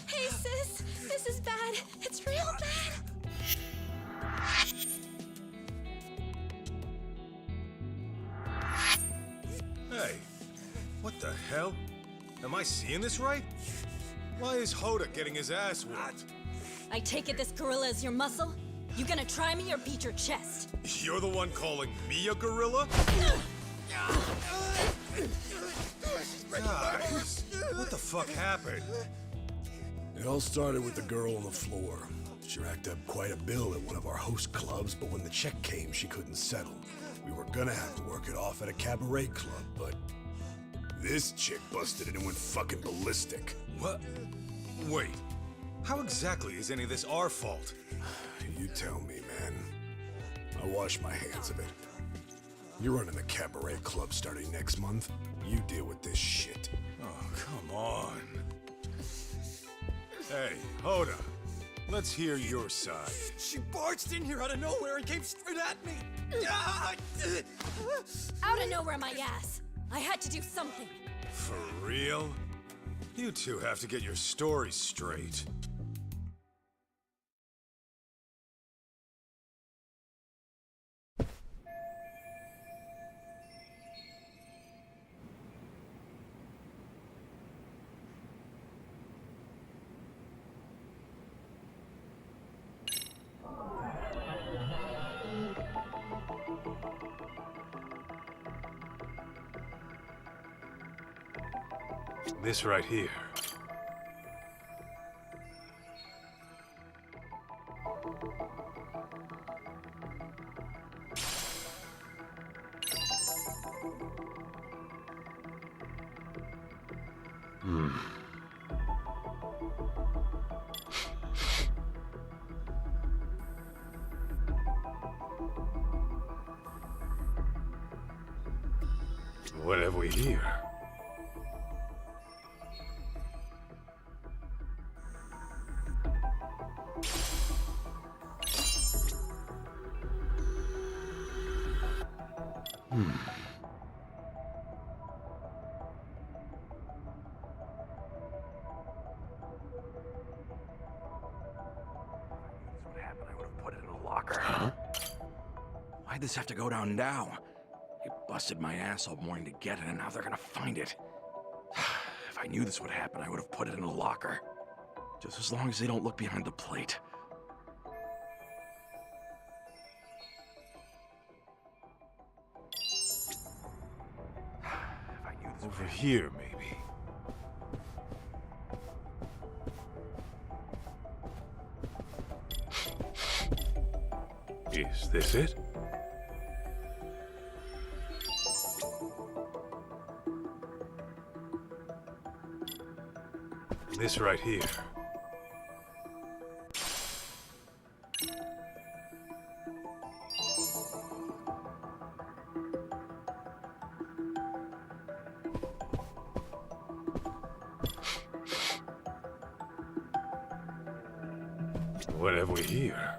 Hey, sis! This is bad. It's real bad. Hey, what the hell? Am I seeing this right? Why is Hoda getting his ass whooped? I take it this gorilla is your muscle? You gonna try me or beat your chest? You're the one calling me a gorilla? Guys, what the fuck happened? It all started with the girl on the floor. She racked up quite a bill at one of our host clubs, but when the check came, she couldn't settle. We were gonna have to work it off at a cabaret club, but this chick busted in and went fucking ballistic. What? Wait, how exactly is any of this our fault? You tell me, man. I wash my hands of it. You're running the cabaret club starting next month. You deal with this shit. Oh, come on. Hey, Hoda, let's hear your side. She barged in here out of nowhere and came straight at me! Out of nowhere, my ass! I had to do something. For real? You two have to get your stories straight. This right here. What have we here? What happened? I would have put it in a locker. Huh? Why'd this have to go down now? They busted my ass all morning to get it, and now they're gonna find it. If I knew this would happen, I would have put it in a locker. Just as long as they don't look behind the plate. If I knew this Over here, maybe. Is this it? This right here. What have we here?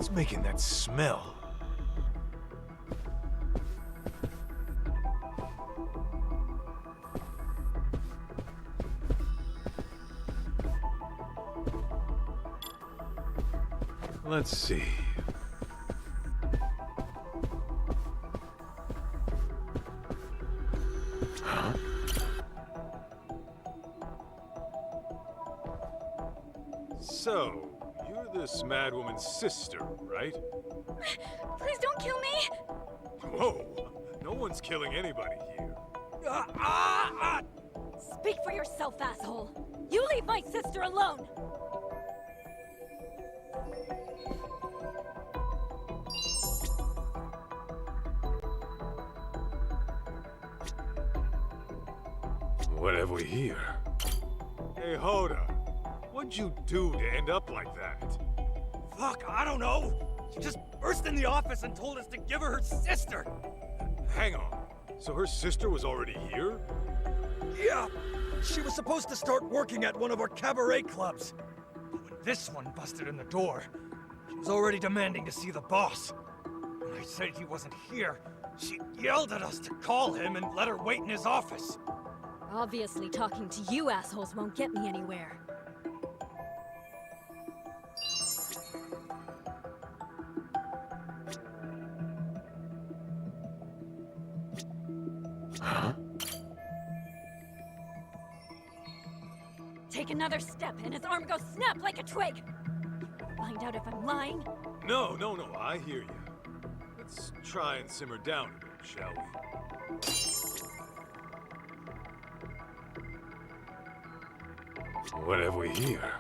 What's making that smell? Let's see. Huh? So, you're this madwoman's sister, right? Please don't kill me! Whoa! No one's killing anybody here. Speak for yourself, asshole! You leave my sister alone! What have we here? Hey, Hoda, what'd you do to end up like that? Fuck, I don't know. She just burst in the office and told us to give her sister. Hang on. So her sister was already here? Yeah. She was supposed to start working at one of our cabaret clubs. But when this one busted in the door, she was already demanding to see the boss. When I said he wasn't here, she yelled at us to call him and let her wait in his office. Obviously, talking to you assholes won't get me anywhere. Huh? Take another step and his arm goes snap like a twig! Find out if I'm lying? No, I hear you. Let's try and simmer down a bit, shall we? What have we here?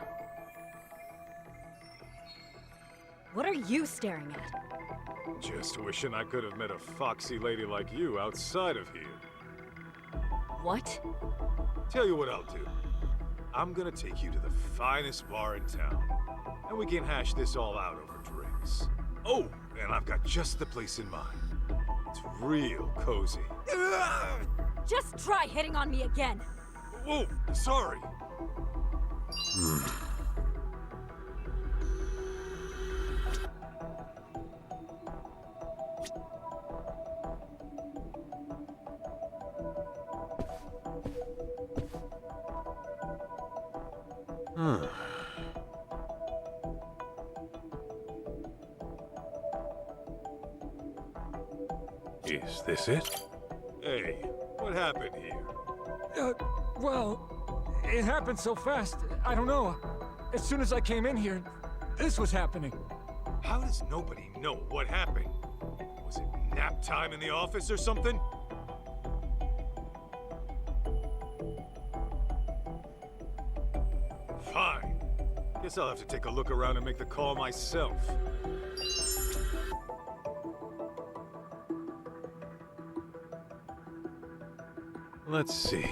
What are you staring at? Just wishing I could have met a foxy lady like you outside of here. What? Tell you what I'll do. I'm gonna take you to the finest bar in town, and we can hash this all out over drinks. Oh, and I've got just the place in mind. It's real cozy. Just try hitting on me again! Whoa, sorry. Is this it? Hey, what happened here? Well, it happened so fast. I don't know. As soon as I came in here, this was happening. How does nobody know what happened? Was it nap time in the office or something? Fine. Guess I'll have to take a look around and make the call myself. Let's see.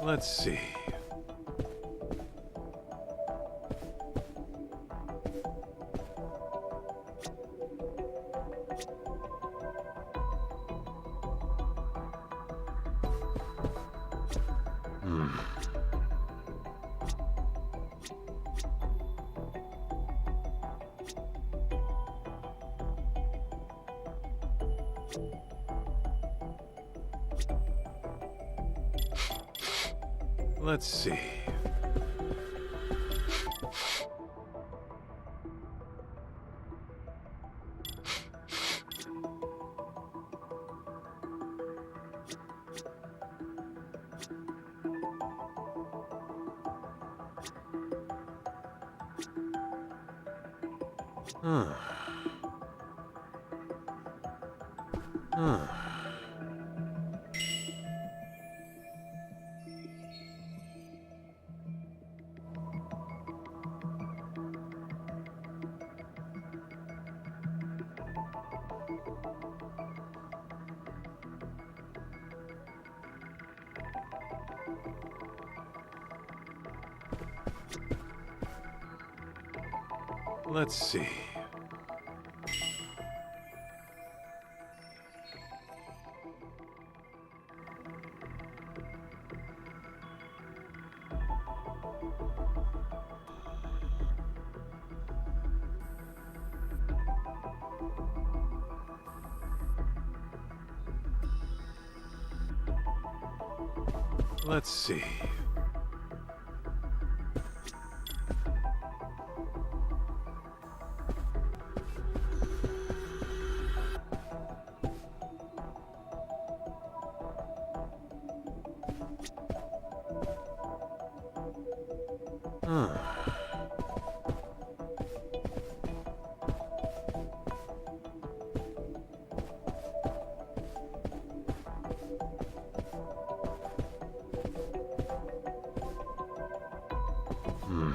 Let's see. Let's see. Huh. Huh. Let's see. Let's see. Huh. Hmm.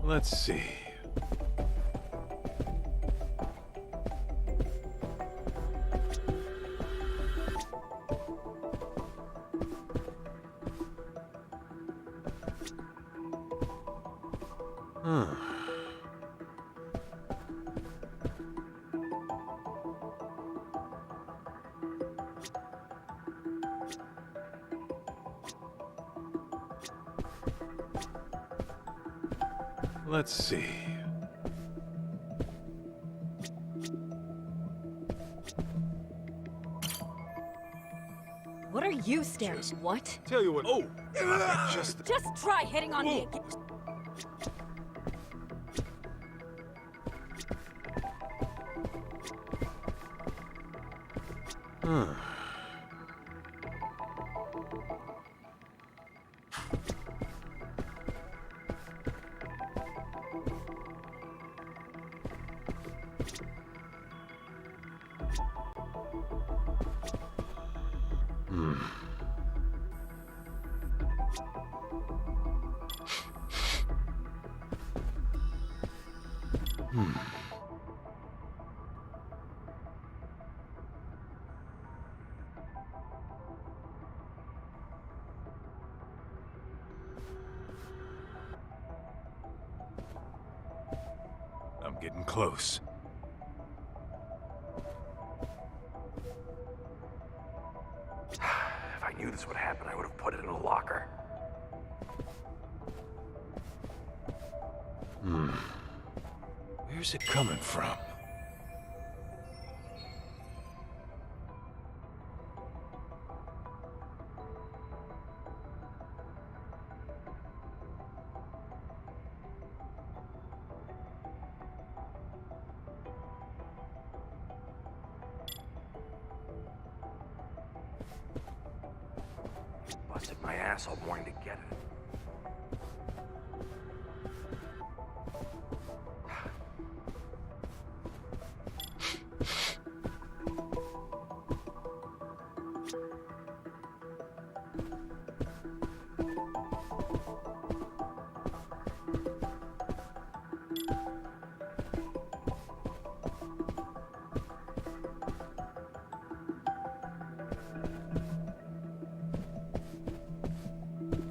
Let's see. Huh. Let's see. What are you staring? What? Tell you what. Oh! Just try hitting on me again. Huh. Hmm. Hmm. I'm getting close. If I knew this would happen, I would have put it in a locker. Hmm. Where's it coming from? Busted my ass all morning to get it.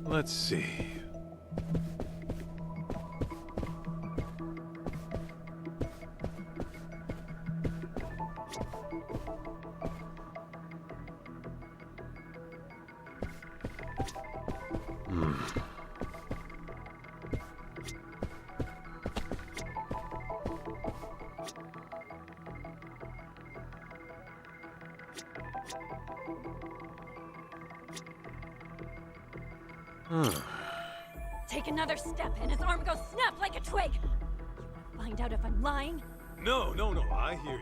Let's see. Take another step and his arm goes snap like a twig. You wanna find out if I'm lying? No, I hear you.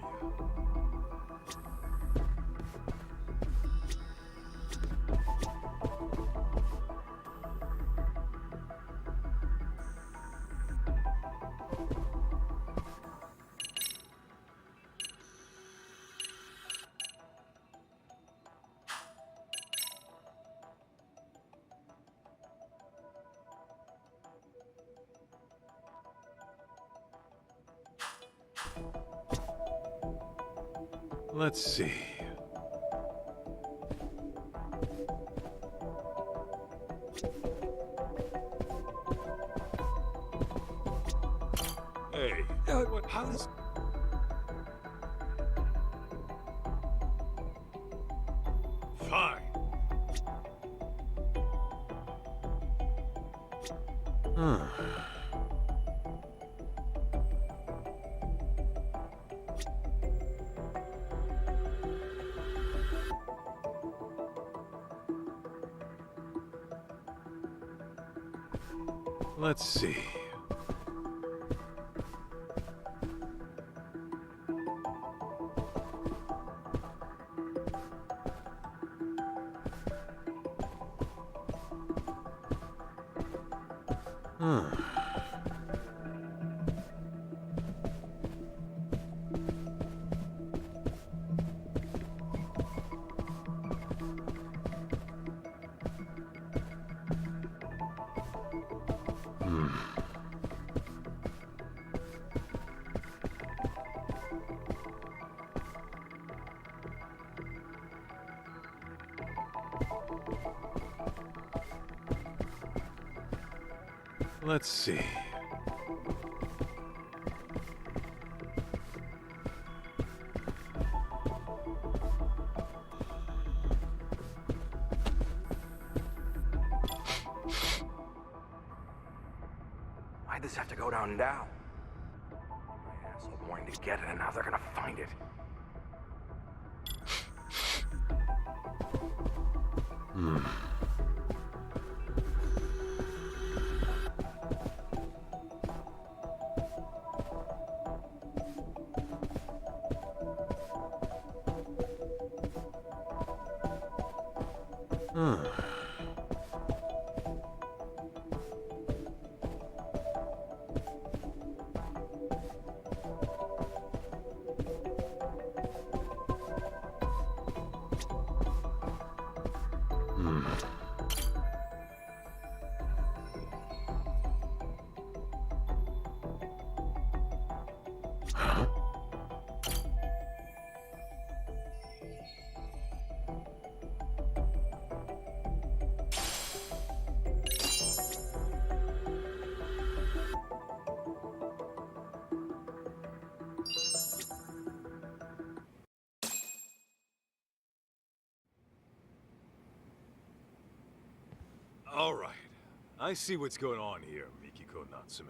Let's see. Hey, what? How does... Fine. Let's see. Let's see. Why'd this have to go down now? My asshole wanting to get it, and now they're gonna find it. All right. I see what's going on here, Mikiko Natsume.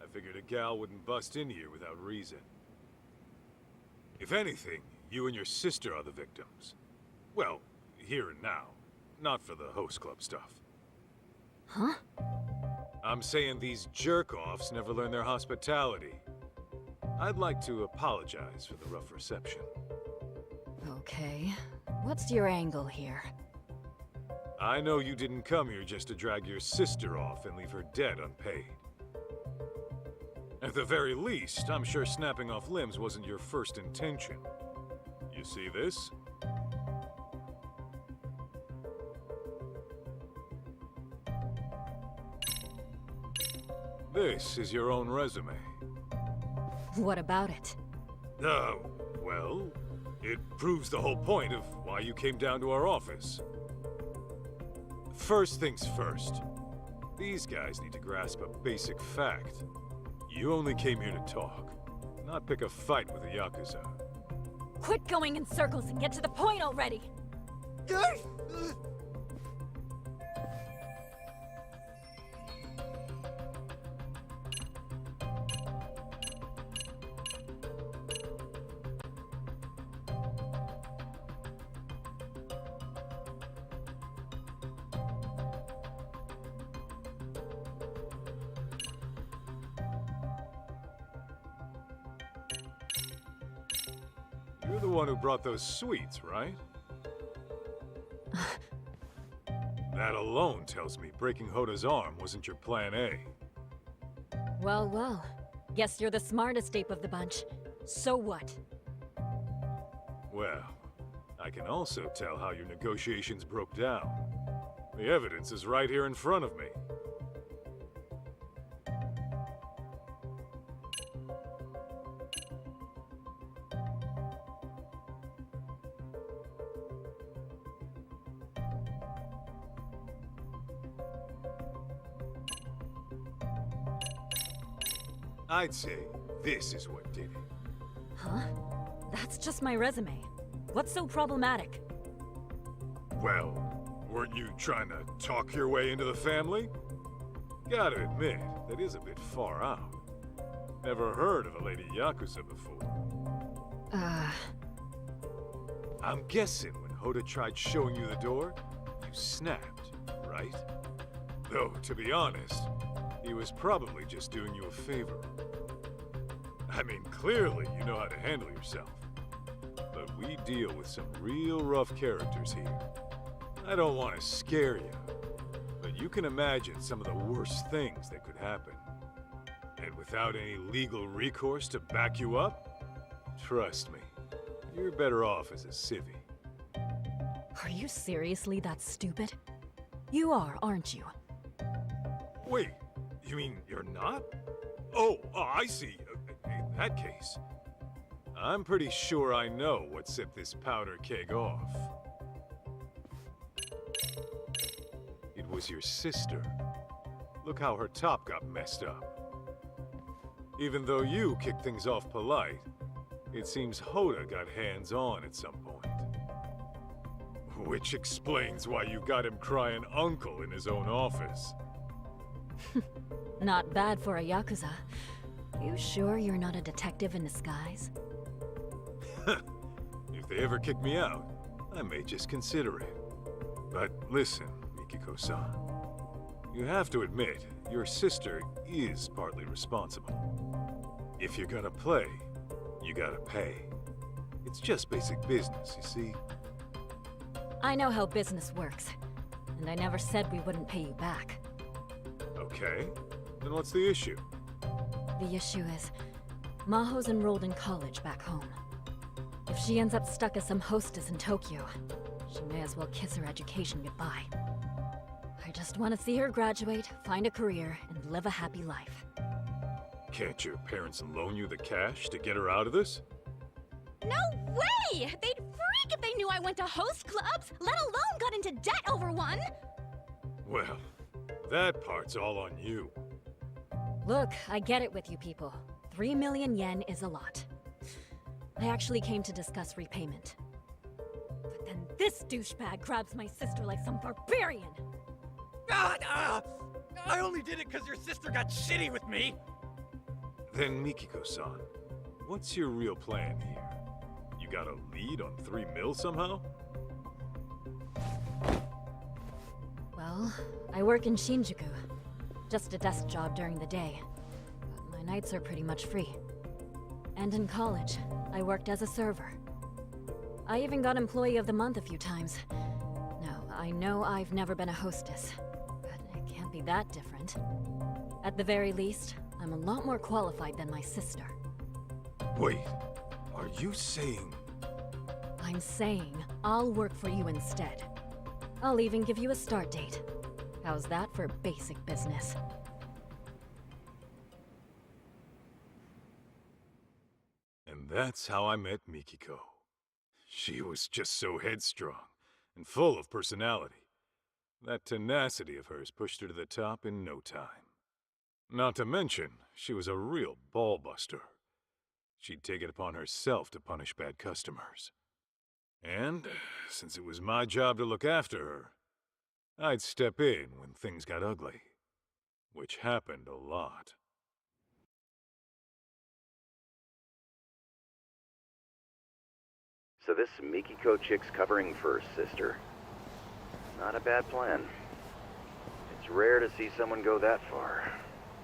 I figured a gal wouldn't bust in here without reason. If anything, you and your sister are the victims. Well, here and now. Not for the host club stuff. Huh? I'm saying these jerk-offs never learn their hospitality. I'd like to apologize for the rough reception. Okay. What's your angle here? I know you didn't come here just to drag your sister off and leave her dead unpaid. At the very least, I'm sure snapping off limbs wasn't your first intention. You see this? This is your own resume. What about it? Well, it proves the whole point of why you came down to our office. First things first. These guys need to grasp a basic fact. You only came here to talk, not pick a fight with the Yakuza. Quit going in circles and get to the point already! one who brought those sweets, right? That alone tells me breaking Hoda's arm wasn't your plan A. Well, well. Guess you're the smartest ape of the bunch. So what? Well, I can also tell how your negotiations broke down. The evidence is right here in front of me. I'd say this is what did it. Huh? That's just my resume. What's so problematic? Well, weren't you trying to talk your way into the family? Gotta admit, that is a bit far out. Never heard of a lady Yakuza before. I'm guessing when Hoda tried showing you the door, you snapped, right? Though, to be honest, he was probably just doing you a favor. I mean, clearly you know how to handle yourself. But we deal with some real rough characters here. I don't want to scare you, but you can imagine some of the worst things that could happen. And without any legal recourse to back you up, trust me, you're better off as a civvy. Are you seriously that stupid? You are, aren't you? Wait, you mean you're not? Oh, I see. In that case, I'm pretty sure I know what set this powder keg off. It was your sister. Look how her top got messed up. Even though you kicked things off polite, it seems Hoda got hands-on at some point. Which explains why you got him crying uncle in his own office. Not bad for a Yakuza. You sure you're not a detective in disguise? If they ever kick me out, I may just consider it. But listen, Mikiko-san. You have to admit, your sister is partly responsible. If you're gonna play, you gotta pay. It's just basic business, you see? I know how business works, and I never said we wouldn't pay you back. Okay, then what's the issue? The issue is, Maho's enrolled in college back home. If she ends up stuck as some hostess in Tokyo, she may as well kiss her education goodbye. I just want to see her graduate, find a career, and live a happy life. Can't your parents loan you the cash to get her out of this? No way! They'd freak if they knew I went to host clubs, let alone got into debt over one! Well, that part's all on you. Look, I get it with you people. 3 million yen is a lot. I actually came to discuss repayment. But then this douchebag grabs my sister like some barbarian! I only did it because your sister got shitty with me! Then Mikiko-san, what's your real plan here? You got a lead on 3 mil somehow? Well, I work in Shinjuku. Just a desk job during the day. But my nights are pretty much free. And in college, I worked as a server. I even got Employee of the Month a few times. Now, I know I've never been a hostess, but it can't be that different. At the very least, I'm a lot more qualified than my sister. Wait, are you saying... I'm saying I'll work for you instead. I'll even give you a start date. How's that for basic business? And that's how I met Mikiko. She was just so headstrong and full of personality. That tenacity of hers pushed her to the top in no time. Not to mention, she was a real ball-buster. She'd take it upon herself to punish bad customers. And, since it was my job to look after her, I'd step in when things got ugly. Which happened a lot. So this Mikiko chick's covering for her sister. Not a bad plan. It's rare to see someone go that far,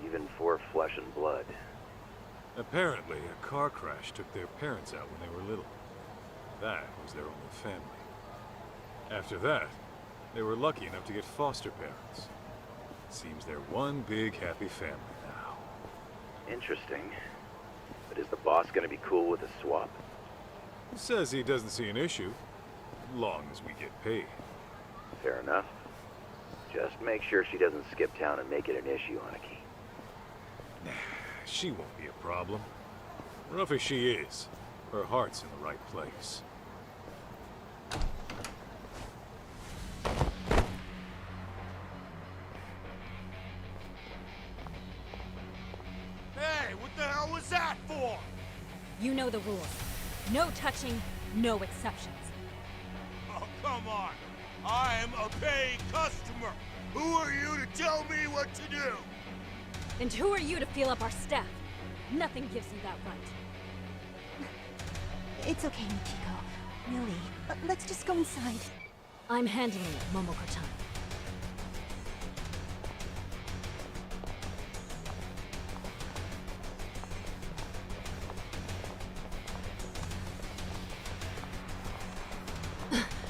even for flesh and blood. Apparently, a car crash took their parents out when they were little. That was their only family. After that, they were lucky enough to get foster parents. Seems they're one big happy family now. Interesting. But is the boss gonna be cool with a swap? He says he doesn't see an issue, long as we get paid. Fair enough. Just make sure she doesn't skip town and make it an issue, Aniki. Nah, she won't be a problem. Rough as she is, her heart's in the right place. Hey, what the hell was that for? You know the rules. No touching, no exceptions. Oh, come on. I am a paying customer. Who are you to tell me what to do? And who are you to feel up our staff? Nothing gives you that right. It's okay, Mikiko. Really. Let's just go inside. I'm handling it, Momoko-chan.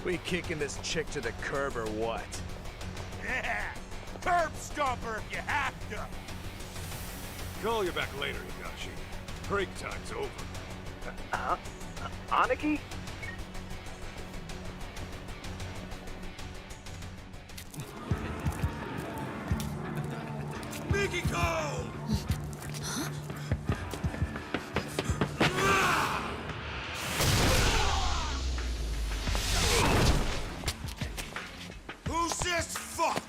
We kicking this chick to the curb or what? Yeah! Curb stomper if you have to! Call you back later, Higashi. Break time's over. Aniki? Mikiko! Who's this fuck?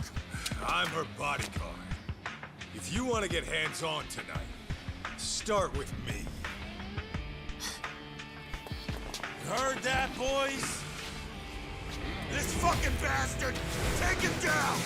I'm her bodyguard. If you want to get hands-on tonight, start with me. You heard that, boys? This fucking bastard! Take him down!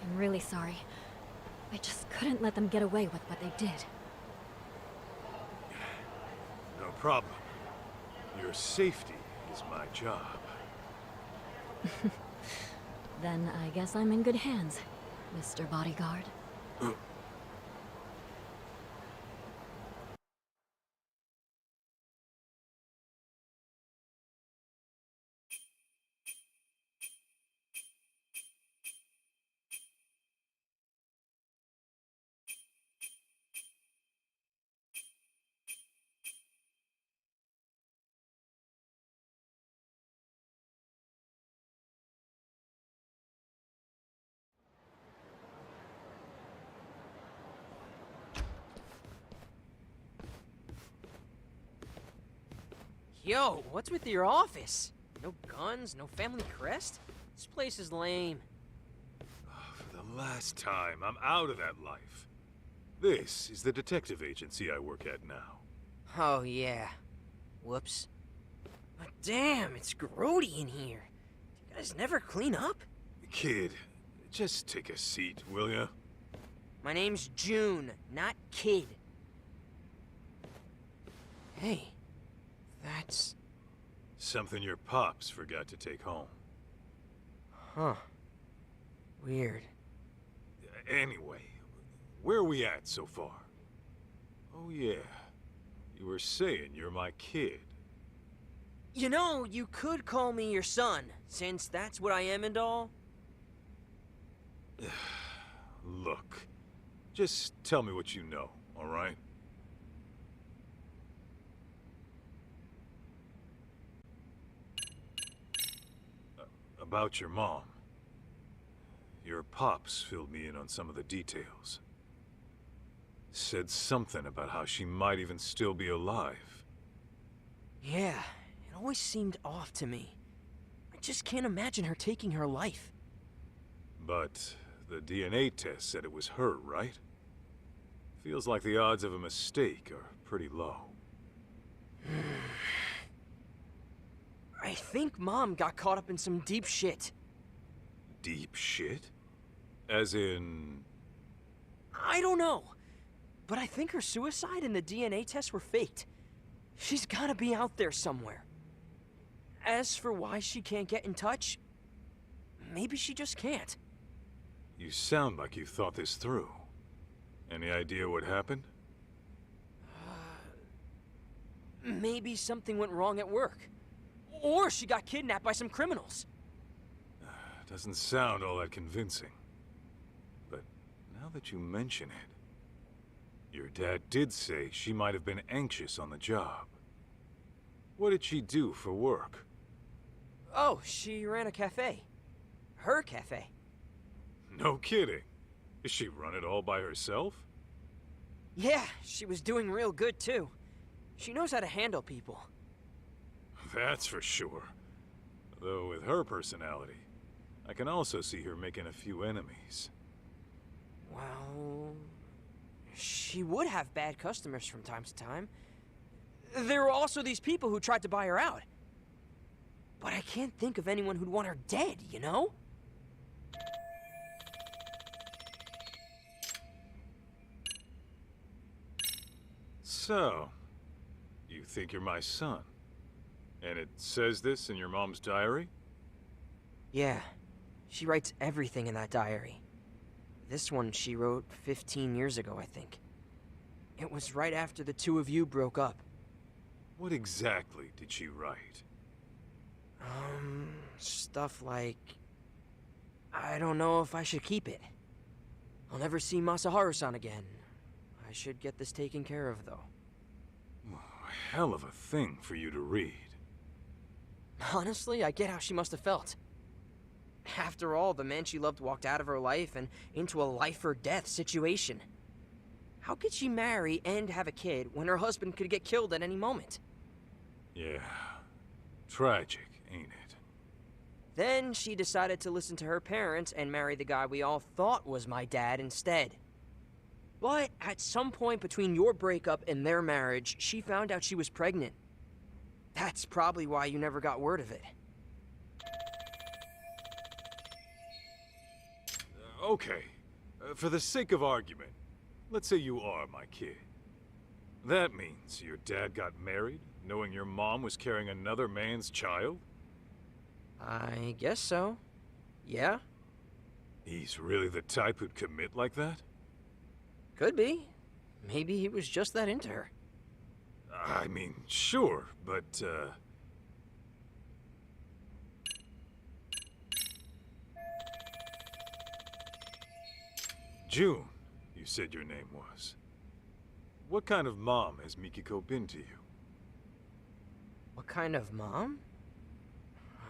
I'm really sorry. I just couldn't let them get away with what they did. No problem. Your safety is my job. Then I guess I'm in good hands, Mr. Bodyguard. Yo, what's with your office? No guns, no family crest? This place is lame. For the last time, I'm out of that life. This is the detective agency I work at now. Oh, yeah. Whoops. But damn, it's grody in here. You guys never clean up? Kid, just take a seat, will ya? My name's June, not Kid. Hey, that's... Something your pops forgot to take home. Huh. Weird. Anyway, where are we at so far? Oh yeah, you were saying you're my kid. You know, you could call me your son, since that's what I am and all. Look, just tell me what you know, all right? About your mom. Your pops filled me in on some of the details. Said something about how she might even still be alive. Yeah, it always seemed off to me. I just can't imagine her taking her life. But the DNA test said it was her, right? Feels like the odds of a mistake are pretty low. I think Mom got caught up in some deep shit. Deep shit? As in... I don't know. But I think her suicide and the DNA tests were faked. She's gotta be out there somewhere. As for why she can't get in touch, maybe she just can't. You sound like you thought this through. Any idea what happened? Maybe something went wrong at work. Or she got kidnapped by some criminals. Doesn't sound all that convincing. But now that you mention it, your dad did say she might have been anxious on the job. What did she do for work? Oh, she ran a cafe. Her cafe. No kidding. Does she run it all by herself? Yeah, she was doing real good too. She knows how to handle people. That's for sure. Though with her personality, I can also see her making a few enemies. Well, she would have bad customers from time to time. There were also these people who tried to buy her out. But I can't think of anyone who'd want her dead, you know? So, you think you're my son? And it says this in your mom's diary? Yeah, she writes everything in that diary. This one she wrote 15 years ago, I think. It was right after the two of you broke up. What exactly did she write? Stuff like... I don't know if I should keep it. I'll never see Masaharu-san again. I should get this taken care of, though. Hell of a thing for you to read. Honestly, I get how she must have felt. After all, the man she loved walked out of her life and into a life-or-death situation. How could she marry and have a kid when her husband could get killed at any moment? Yeah. Tragic, ain't it? Then she decided to listen to her parents and marry the guy we all thought was my dad instead. But at some point between your breakup and their marriage, she found out she was pregnant. That's probably why you never got word of it. Okay. For the sake of argument, let's say you are my kid. That means your dad got married, knowing your mom was carrying another man's child? I guess so. Yeah? He's really the type who'd commit like that? Could be. Maybe he was just that into her. I mean, sure, but, June, you said your name was. What kind of mom has Mikiko been to you? What kind of mom?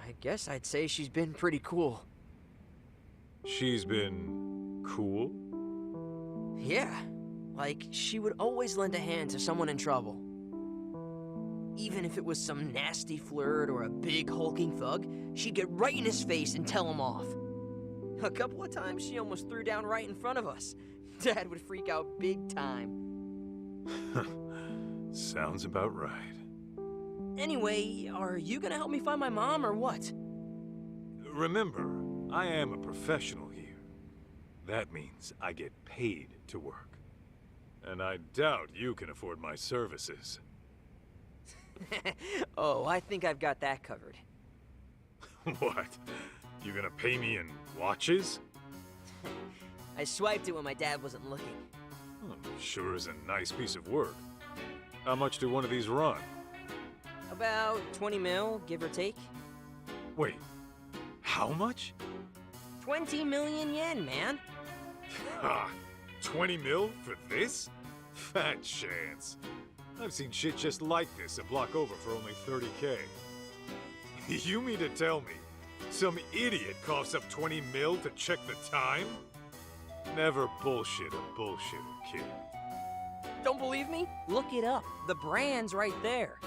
I guess I'd say she's been pretty cool. She's been... cool? Yeah. Like, she would always lend a hand to someone in trouble. Even if it was some nasty flirt or a big hulking thug, she'd get right in his face and tell him off. A couple of times she almost threw down right in front of us. Dad would freak out big time. Sounds about right. Anyway, are you gonna help me find my mom or what? Remember, I am a professional here. That means I get paid to work. And I doubt you can afford my services. Oh, I think I've got that covered. What? You gonna pay me in watches? I swiped it when my dad wasn't looking. Sure is a nice piece of work. How much do one of these run? About 20 mil, give or take. Wait, how much? 20 million yen, man. Ha! 20 mil for this? Fat chance. I've seen shit just like this a block over for only 30K. You mean to tell me Some idiot coughs up 20 mil to check the time? Never bullshit a bullshitter, kid. Don't believe me? Look it up. The brand's right there.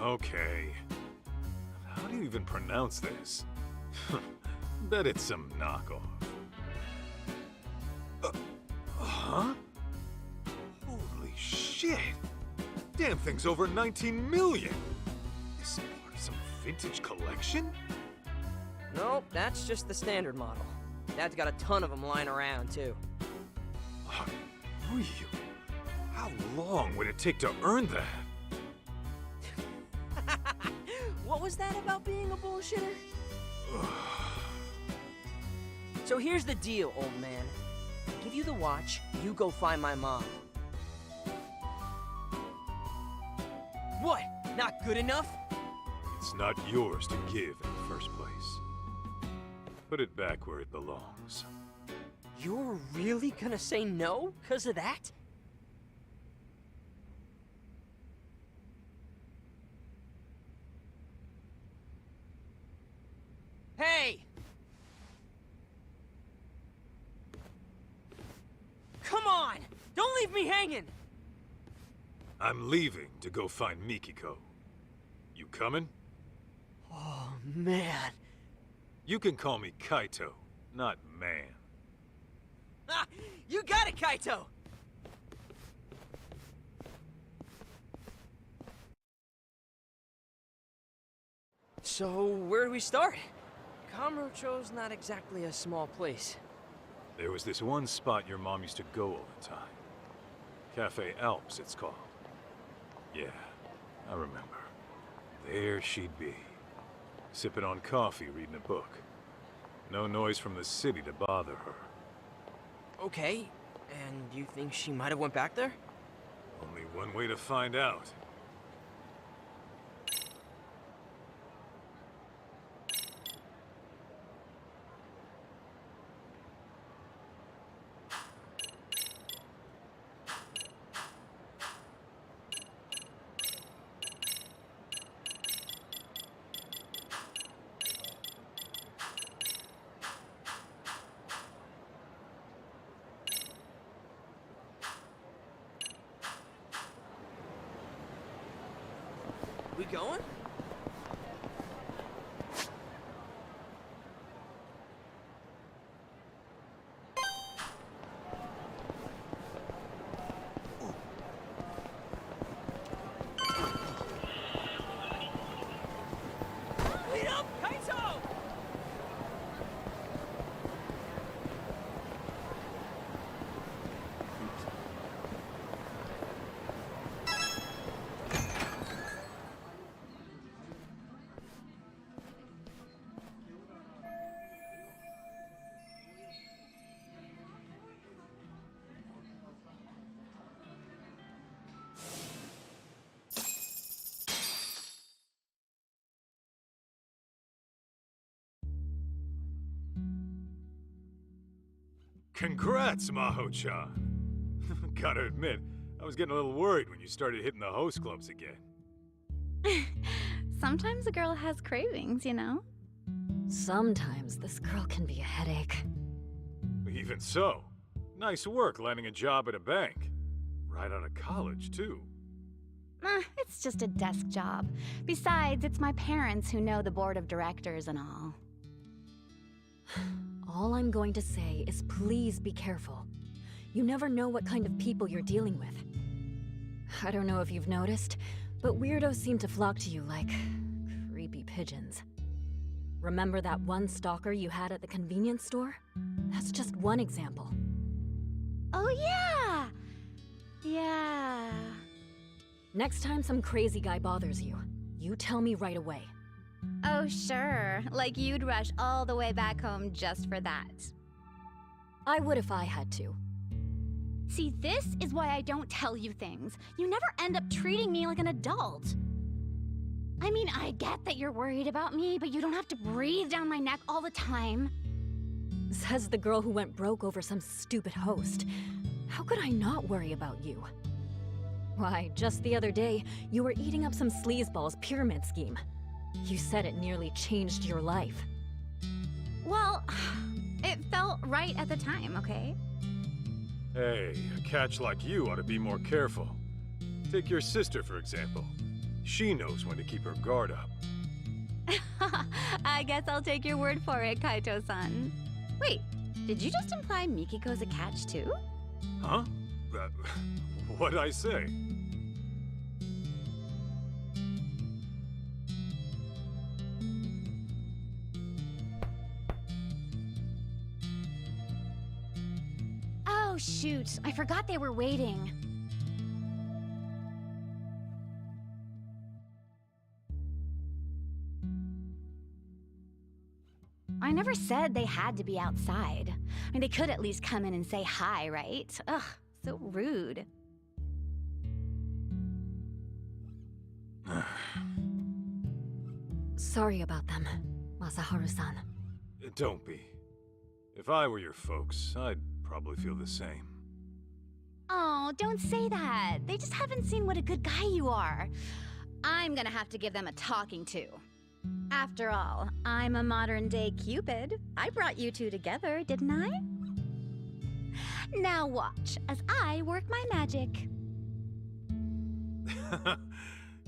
Okay. How do you even pronounce this? Bet it's some knockoff. Huh? Holy shit! Damn thing's over 19 million! Is it part of some vintage collection? Nope, that's just the standard model. Dad's got a ton of them lying around, too. Real? How long would it take to earn that? What was that about being a bullshitter? So here's the deal, old man. I give you the watch, you go find my mom. What? Not good enough? It's not yours to give in the first place. Put it back where it belongs. You're really gonna say no because of that? Hey! Come on! Don't leave me hanging! I'm leaving to go find Mikiko. You coming? Oh, man. You can call me Kaito, not man. Ah, you got it, Kaito! So, where do we start? Kamurocho's not exactly a small place. There was this one spot your mom used to go all the time. Cafe Alps, it's called. Yeah, I remember. There she'd be. Sipping on coffee, reading a book. No noise from the city to bother her. Okay, and you think she might have went back there? Only one way to find out. We going? Wait up, Kaito! Congrats, Maho-chan. Gotta admit, I was getting a little worried when you started hitting the host clubs again. Sometimes a girl has cravings, you know? Sometimes this girl can be a headache. Even so, nice work landing a job at a bank. Right out of college, too. It's just a desk job. Besides, it's my parents who know the board of directors and all. All I'm going to say is please be careful. You never know what kind of people you're dealing with. I don't know if you've noticed, but weirdos seem to flock to you like creepy pigeons. Remember that one stalker you had at the convenience store? That's just one example. Oh yeah! Yeah. Next time some crazy guy bothers you, you tell me right away. Oh sure, like you'd rush all the way back home just for that. I would if I had to. See, this is why I don't tell you things. You never end up treating me like an adult. I mean, I get that you're worried about me, but you don't have to breathe down my neck all the time. Says the girl who went broke over some stupid host. How could I not worry about you? Why, just the other day, you were eating up some sleazeball's pyramid scheme. You said it nearly changed your life. Well, it felt right at the time, okay? Hey, a catch like you ought to be more careful. Take your sister, for example. She knows when to keep her guard up. I guess I'll take your word for it, Kaito-san. Wait, did you just imply Mikiko's a catch too? Huh? What'd I say? Oh, shoot. I forgot they were waiting. I never said they had to be outside. I mean, they could at least come in and say hi, right? Ugh, so rude. Sorry about them, Masaharu-san. Don't be. If I were your folks, I'd probably feel the same. Oh, don't say that. They just haven't seen what a good guy you are. I'm gonna have to give them a talking to. After all, I'm a modern-day Cupid. I brought you two together, didn't I? Now watch as I work my magic.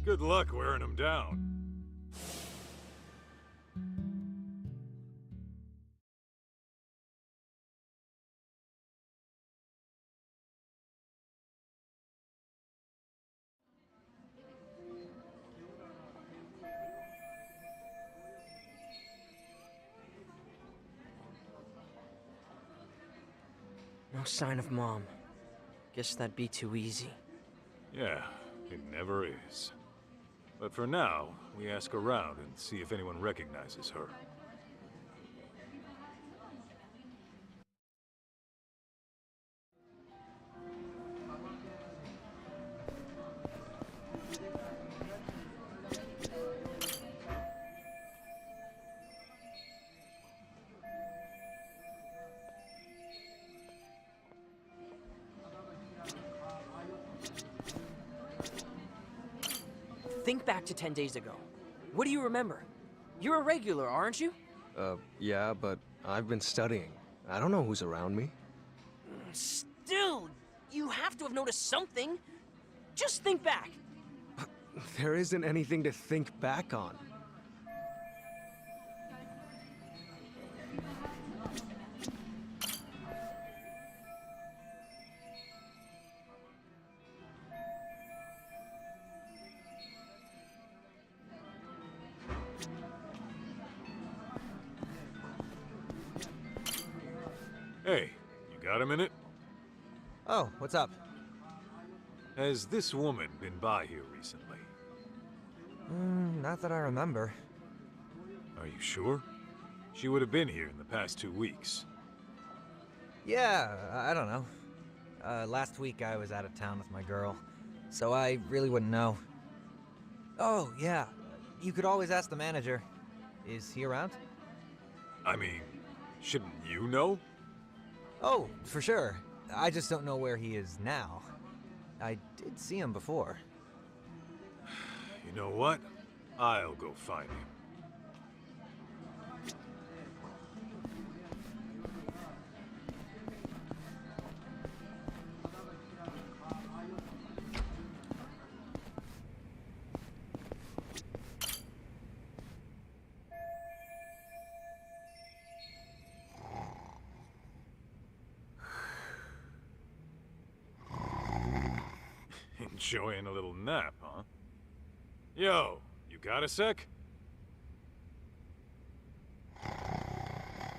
Good luck wearing them down. No sign of Mom. Guess that'd be too easy. Yeah, it never is. But for now, we ask around and see if anyone recognizes her. Think back to 10 days ago. What do you remember? You're a regular, aren't you? Yeah, but I've been studying. I don't know who's around me. Still, you have to have noticed something. Just think back. There isn't anything to think back on. Hey, you got a minute? Oh, what's up? Has this woman been by here recently? Not that I remember. Are you sure? She would have been here in the past 2 weeks. Yeah, I don't know. Last week I was out of town with my girl, so I really wouldn't know. Oh, yeah. You could always ask the manager. Is he around? I mean, shouldn't you know? Oh, for sure. I just don't know where he is now. I did see him before. You know what? I'll go find him. Enjoying a little nap, huh? Yo, you got a sec?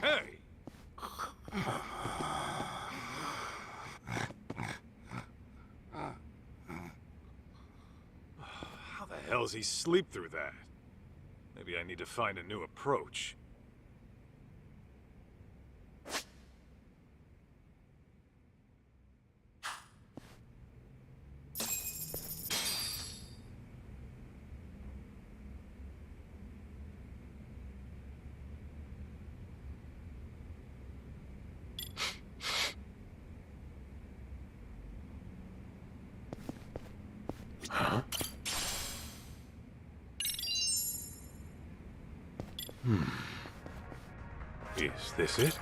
Hey! How the hell's he sleep through that? Maybe I need to find a new approach. Huh? Is this it?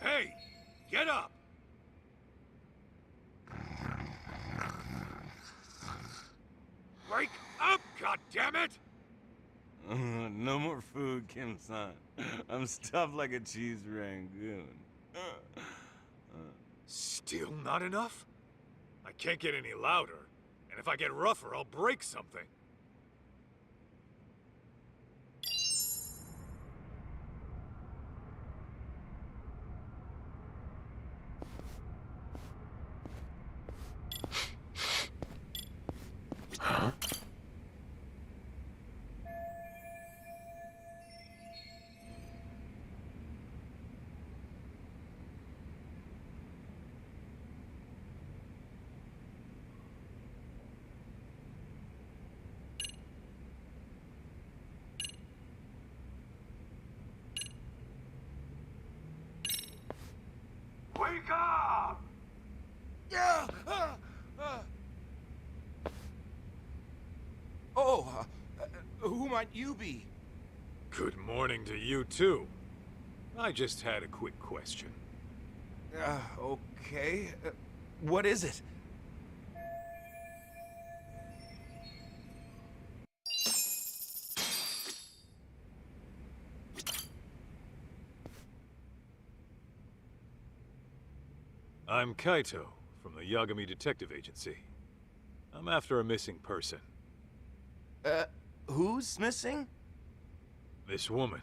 Hey! Get up! Wake up, goddammit! No more food, Kim-san. I'm stuffed like a cheese rangoon. Still not enough? I can't get any louder, and if I get rougher, I'll break something. Huh? Wake up! Yeah! Oh, who might you be? Good morning to you, too. I just had a quick question. Okay. What is it? I'm Kaito, from the Yagami Detective Agency. I'm after a missing person. Who's missing? This woman.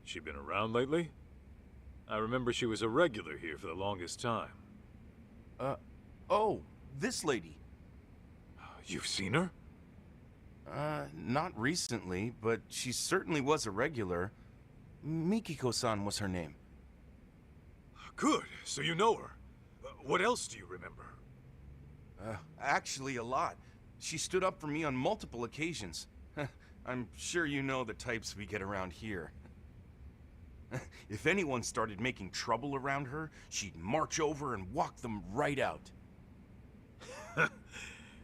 She been around lately? I remember she was a regular here for the longest time. Oh, this lady. You've seen her? Not recently, but she certainly was a regular. Mikiko-san was her name. Good, so you know her. What else do you remember? Actually a lot. She stood up for me on multiple occasions. I'm sure you know the types we get around here. If anyone started making trouble around her, she'd march over and walk them right out.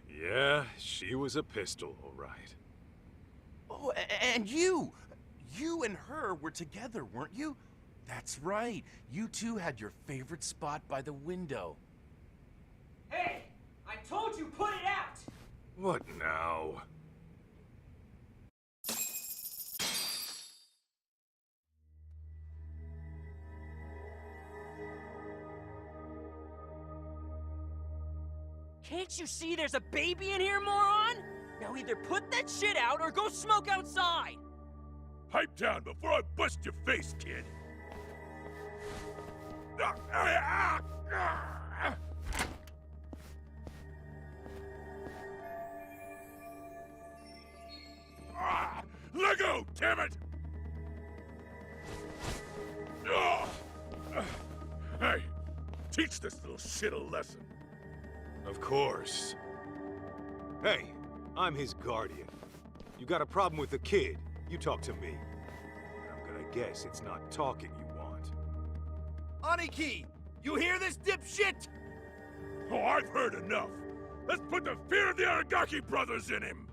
Yeah, she was a pistol, all right. Oh, and you! You and her were together, weren't you? That's right. You two had your favorite spot by the window. Hey! I told you, put it out! What now? Can't you see there's a baby in here, moron? Now either put that shit out or go smoke outside! Pipe down before I bust your face, kid! Let go, damn it! Hey, teach this little shit a lesson. Of course. Hey, I'm his guardian. You got a problem with the kid, you talk to me. And I'm gonna guess it's not talking you want. Aniki! You hear this, dipshit? Oh, I've heard enough. Let's put the fear of the Aragaki brothers in him.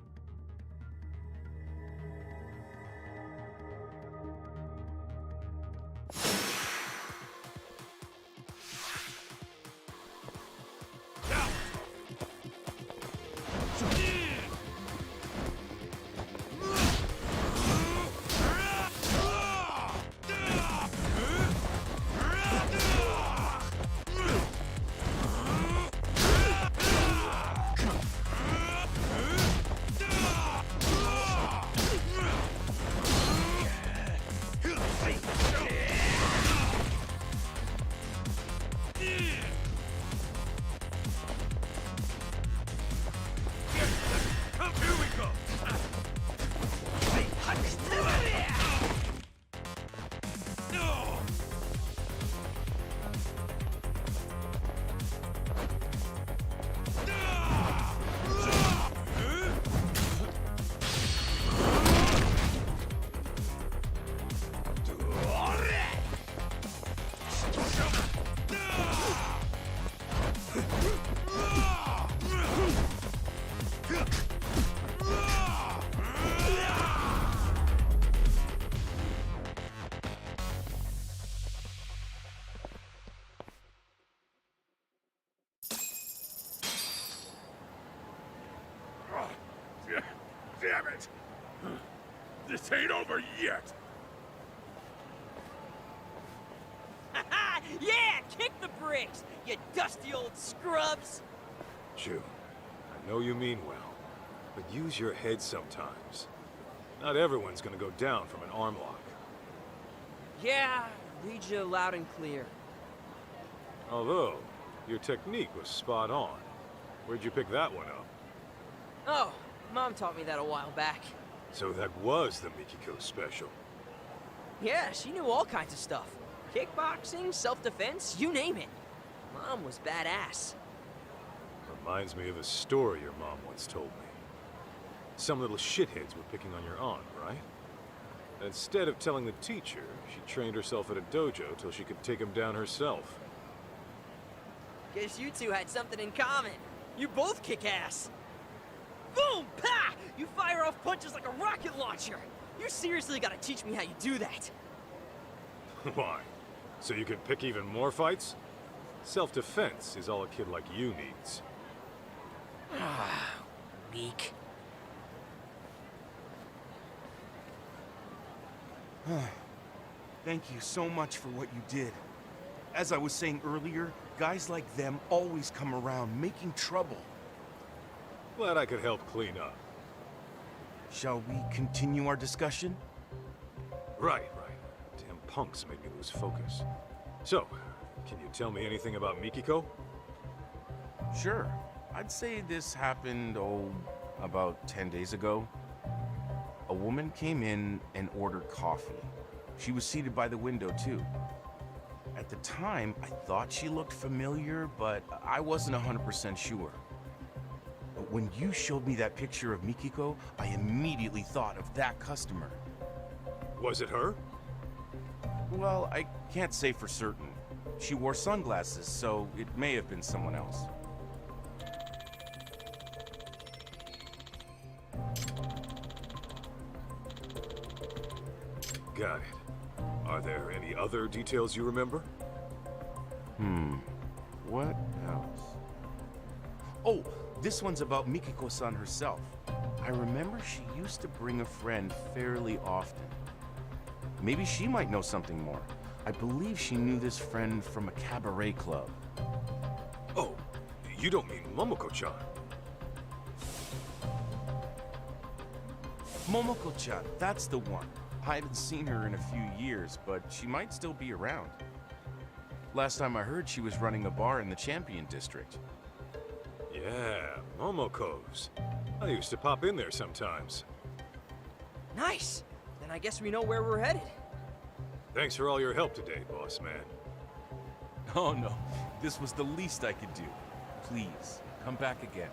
damn it! This ain't over yet! Yeah, kick the bricks, you dusty old scrubs! June, I know you mean well, but use your head sometimes. Not everyone's gonna go down from an arm lock. Yeah, read you loud and clear. Although, your technique was spot on. Where'd you pick that one up? Oh, Mom taught me that a while back. So that was the Mikiko special. Yeah, she knew all kinds of stuff. Kickboxing, self-defense, you name it. Mom was badass. Reminds me of a story your mom once told me. Some little shitheads were picking on your aunt, right? Instead of telling the teacher, she trained herself at a dojo till she could take him down herself. Guess you two had something in common. You both kick ass. Boom! Pa! You fire off punches like a rocket launcher. You seriously gotta teach me how you do that. Why? So you can pick even more fights? Self-defense is all a kid like you needs. Weak. Thank you so much for what you did. As I was saying earlier, guys like them always come around making trouble. Glad I could help clean up. Shall we continue our discussion? Right. Damn punks made me lose focus. So, can you tell me anything about Mikiko? Sure. I'd say this happened, about 10 days ago. A woman came in and ordered coffee. She was seated by the window, too. At the time, I thought she looked familiar, but I wasn't 100% sure. But when you showed me that picture of Mikiko, I immediately thought of that customer. Was it her? Well, I can't say for certain. She wore sunglasses, so it may have been someone else. Got it. Are there any other details you remember? What else? Oh, this one's about Mikiko San herself. I remember she used to bring a friend fairly often. Maybe she might know something more. I believe she knew this friend from a cabaret club. Oh, you don't mean Momoko-chan? Momoko-chan, that's the one. I haven't seen her in a few years, but she might still be around. Last time I heard, she was running a bar in the Champion District. Yeah, Momoko's. I used to pop in there sometimes. Nice! Then I guess we know where we're headed. Thanks for all your help today, boss man. Oh no, this was the least I could do. Please, come back again.